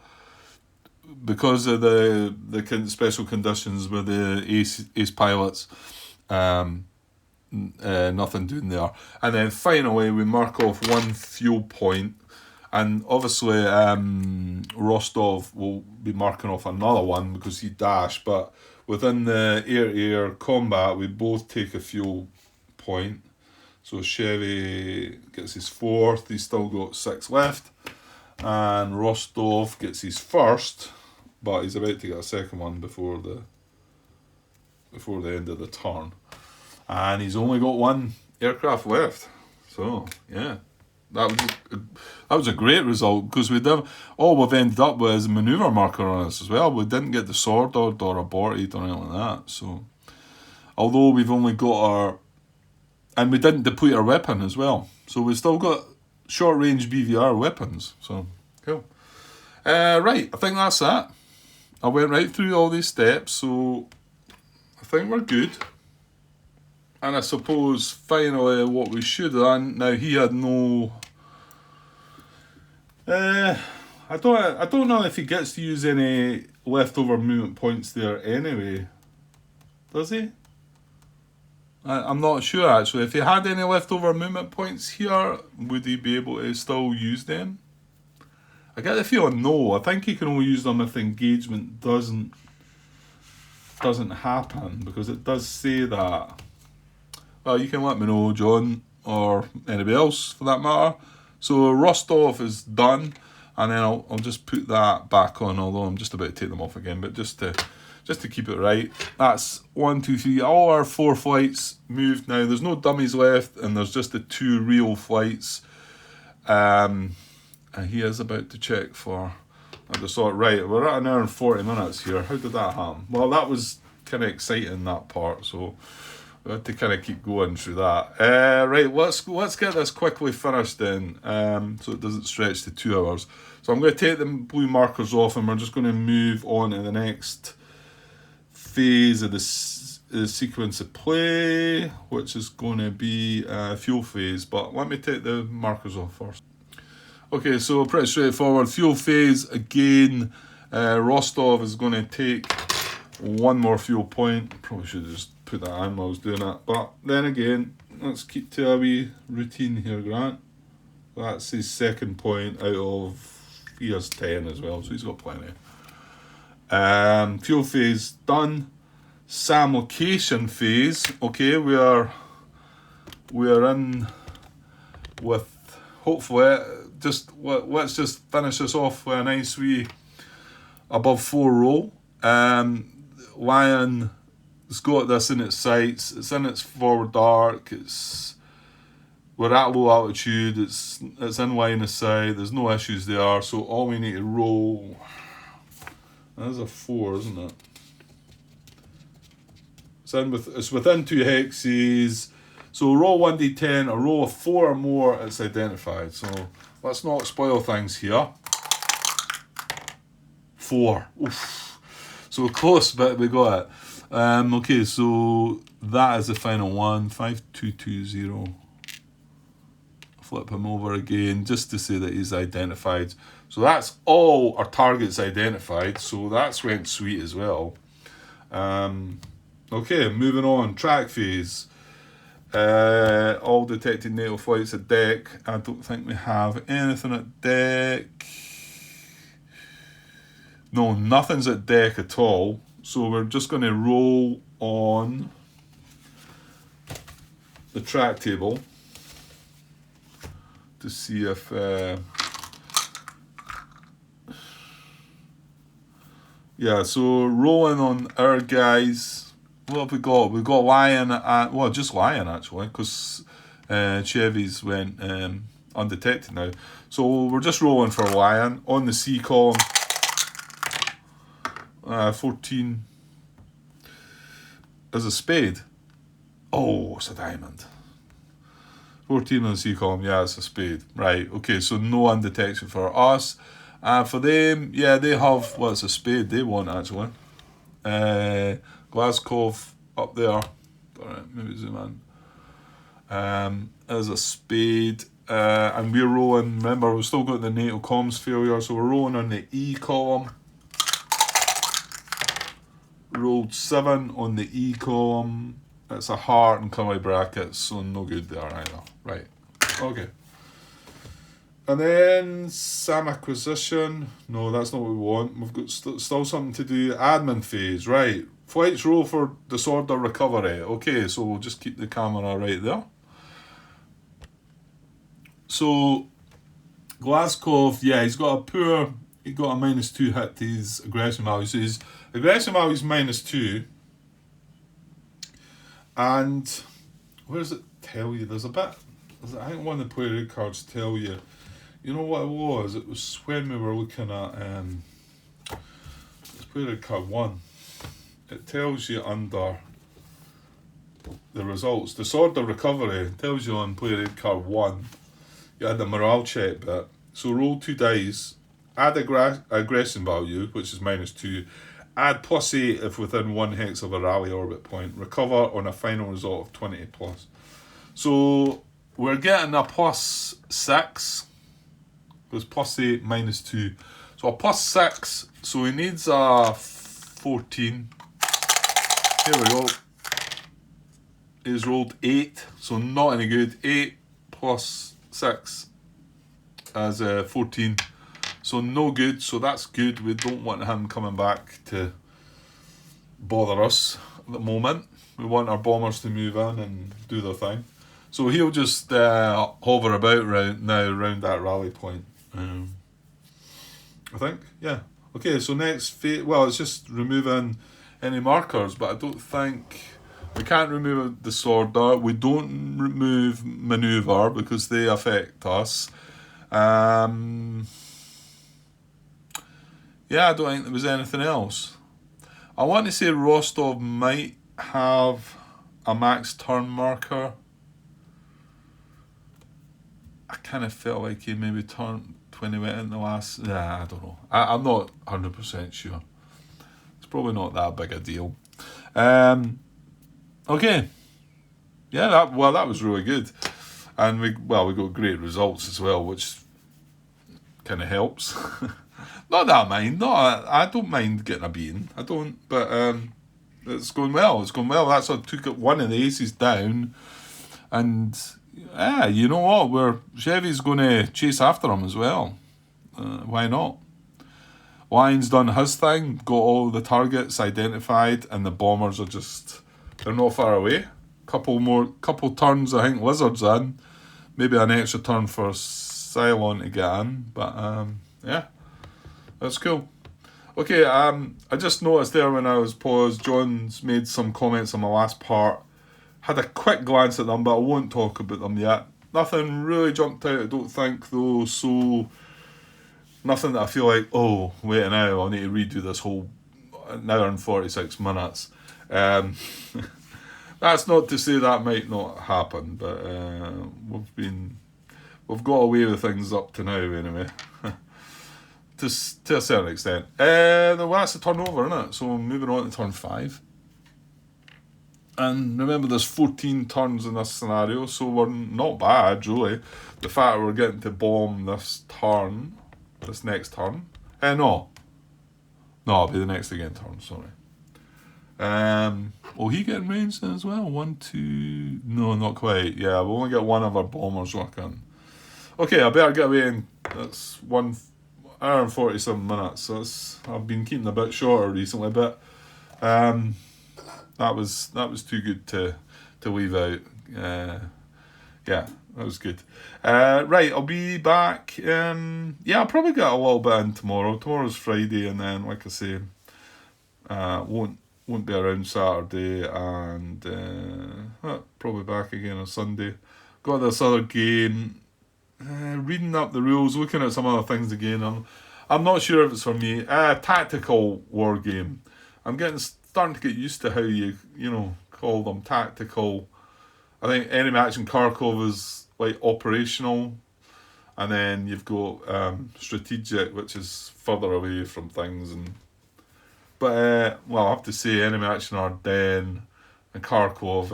because of the special conditions with the ace pilots, nothing doing there. And then finally, we mark off one fuel point. And obviously, Rostov will be marking off another one because he dashed. But within the air-to-air combat, we both take a fuel point. So Chevy gets his 4th, he's still got 6 left. And Rostov gets his 1st, but he's about to get a 2nd one before the end of the turn. And he's only got 1 aircraft left. So, yeah. That was a great result because all we've ended up with is a manoeuvre marker on us as well. We didn't get the sword or aborted or anything like that. So, although we've only got and we didn't deplete our weapon as well. So we've still got short range BVR weapons. So, cool. Right, I think that's that. I went right through all these steps, so I think we're good. And I suppose finally what we should have done, now he had no... I don't know if he gets to use any leftover movement points there anyway. Does he? I'm not sure actually. If he had any leftover movement points here, would he be able to still use them? I get the feeling no. I think he can only use them if the engagement doesn't happen, because it does say that. Well, you can let me know, John, or anybody else for that matter. So Rostov is done. and then I'll just put that back on, although I'm just about to take them off again, but just to keep it right. That's 1, 2, 3, all our 4 flights moved now. There's no dummies left, and there's just the 2 real flights. And he is about to check for, I just thought, right, we're at an hour and 40 minutes here. How did that happen? Well, that was kind of exciting, that part, so we had to kind of keep going through that. Right, let's get this quickly finished then, so it doesn't stretch to 2 hours. So I'm going to take the blue markers off, and we're just going to move on to the next phase of the sequence of play, which is going to be fuel phase. But let me take the markers off first. Okay, so pretty straightforward. Fuel phase again. Rostov is going to take 1 more fuel point. Probably should have just put that on while I was doing it. But then again, let's keep to a wee routine here, Grant. That's his 2nd point out of, he has 10 as well, so he's got plenty. Fuel phase done. SAM location phase. Okay, we are in with, hopefully, let's just finish this off with a nice wee above 4 roll. Lion has got this in its sights. It's in its forward arc. We're at low altitude. It's in line of sight. There's no issues there. So all we need to roll. That's a 4, isn't it? It's within 2 hexes. So roll 1d10, a roll of 4 or more, it's identified. So let's not spoil things here. 4. Oof. So close, but we got it. Okay, so that is the final one. 5220. Flip him over again just to say that he's identified. So that's all our targets identified. So that's went sweet as well. Okay, moving on. Track phase. All detected NATO flights at deck. I don't think we have anything at deck. No, nothing's at deck at all. So we're just going to roll on the track table to see if yeah, so rolling on our guys. What have we got? We've got Lion, well, just Lion actually, because Chevy's went undetected now. So we're just rolling for Lion on the C column. 14 as a spade. Oh, it's a diamond. 14 on the C column, yeah, it's a spade. Right, okay, so no undetection for us. For them, yeah, they have, well, it's a spade they want actually. Glasgow up there. Alright, maybe zoom in. As a spade. And we're rolling, remember, we've still got the NATO comms failure, so we're rolling on the E column. Rolled 7 on the E column. It's a heart and curly brackets, so no good there either. Right, okay. And then SAM acquisition. No, that's not what we want. We've got still something to do. Admin phase, right. Flights roll for disorder recovery. Okay, so we'll just keep the camera right there. So, Glasgow, yeah, he got a -2 hit to his aggression value. So his aggression value is -2. And where does it tell you? There's a bit, I think one of the player rate cards tell you. You know what it was? It was when we were looking at let's player rate card 1. It tells you under the results. Disorder recovery tells you on player rate card 1. You had the morale check bit. So roll 2 dice, add aggression value, which is -2, add +8 if within 1 hex of a rally orbit point, recover on a final result of 20 plus. So we're getting a +6, because +8 -2. So a +6, so he needs a 14. Here we go. He's rolled 8, so not any good. 8 + 6 as 14. So no good, so that's good. We don't want him coming back to bother us at the moment. We want our bombers to move in and do their thing. So he'll just hover about around that rally point. I think, yeah. Okay, so next phase, well, it's just removing any markers, but I don't think we can't remove the sword dart. We don't remove maneuver because they affect us. Yeah, I don't think there was anything else. I want to say Rostov might have a max turn marker. I kind of felt like he maybe turned when he went in the last. Yeah, I don't know. I'm not 100% sure. It's probably not that big a deal. Okay. Yeah, that was really good, and we got great results as well, which kind of helps. Not that I mind. No, I don't mind getting a beating. I don't, but it's going well. It's going well. That's what took one of the aces down, and yeah, you know what? Chevy's going to chase after him as well. Why not? Lion's done his thing, got all the targets identified, and the bombers are they're not far away. Couple turns, I think Lizard's in. Maybe an extra turn for Cylon to get in, but yeah, that's cool. Okay, I just noticed there when I was paused, John's made some comments on my last part. Had a quick glance at them, but I won't talk about them yet. Nothing really jumped out, I don't think, though, so nothing that I feel like, oh, wait now, I'll need to redo this whole an hour and 46 minutes. That's not to say that might not happen, but we've got away with things up to now anyway. To a certain extent. Well, that's the turnover, isn't it? So moving on to turn 5. And remember, there's 14 turns in this scenario, so we're not bad, really. The fact that we're getting to bomb this next turn. No, it'll be the next again turn, sorry. Will he get ranged in as well? 1, 2... No, not quite. Yeah, we'll only get one of our bombers working. Okay, I better get away, and that's 1 hour and 47 minutes. So I've been keeping a bit shorter recently, but that was too good to leave out. Yeah, that was good. Right, I'll be back. Yeah, I'll probably get a little bit in tomorrow. Tomorrow's Friday, and then, like I say, won't be around Saturday, and probably back again on Sunday. Got this other game. Reading up the rules, looking at some other things again. I'm not sure if it's for me. Tactical war game. I'm starting to get used to how you call them tactical. I think enemy action Kharkov is like operational, and then you've got strategic, which is further away from things. But I have to say, enemy action Ardennes and Kharkov,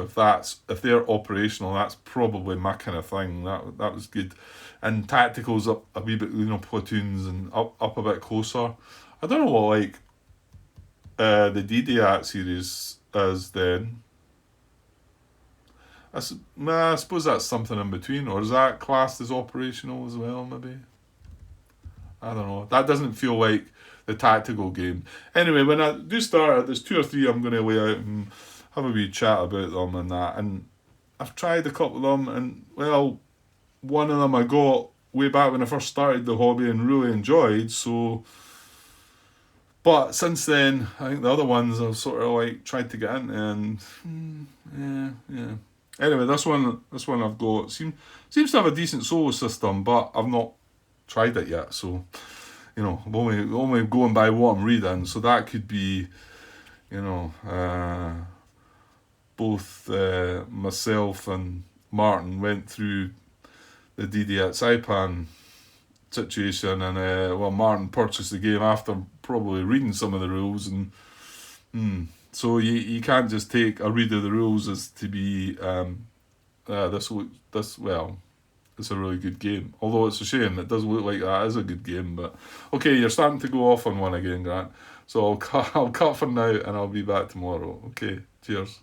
if they're operational, that's probably my kind of thing. That was good. And tacticals up a wee bit, platoons and up a bit closer. I don't know what the DD series is then. I suppose that's something in between, or is that classed as operational as well, maybe? I don't know. That doesn't feel like the tactical game. Anyway, when I do start, there's 2 or 3 I'm going to lay out and have a wee chat about them and that. And I've tried a couple of them, and one of them I got way back when I first started the hobby and really enjoyed. So, but since then, I think the other ones I've sort of tried to get into, and yeah. Anyway, this one I've got seems to have a decent solo system, but I've not tried it yet. So, I'm only going by what I'm reading. So that could be, both myself and Martin went through the DD at Saipan situation, and Martin purchased the game after probably reading some of the rules, and so you can't just take a read of the rules as to be it's a really good game. Although it's a shame, it does look like that is a good game. But okay, you're starting to go off on one again, Grant. So I'll cut for now, and I'll be back tomorrow. Okay, cheers.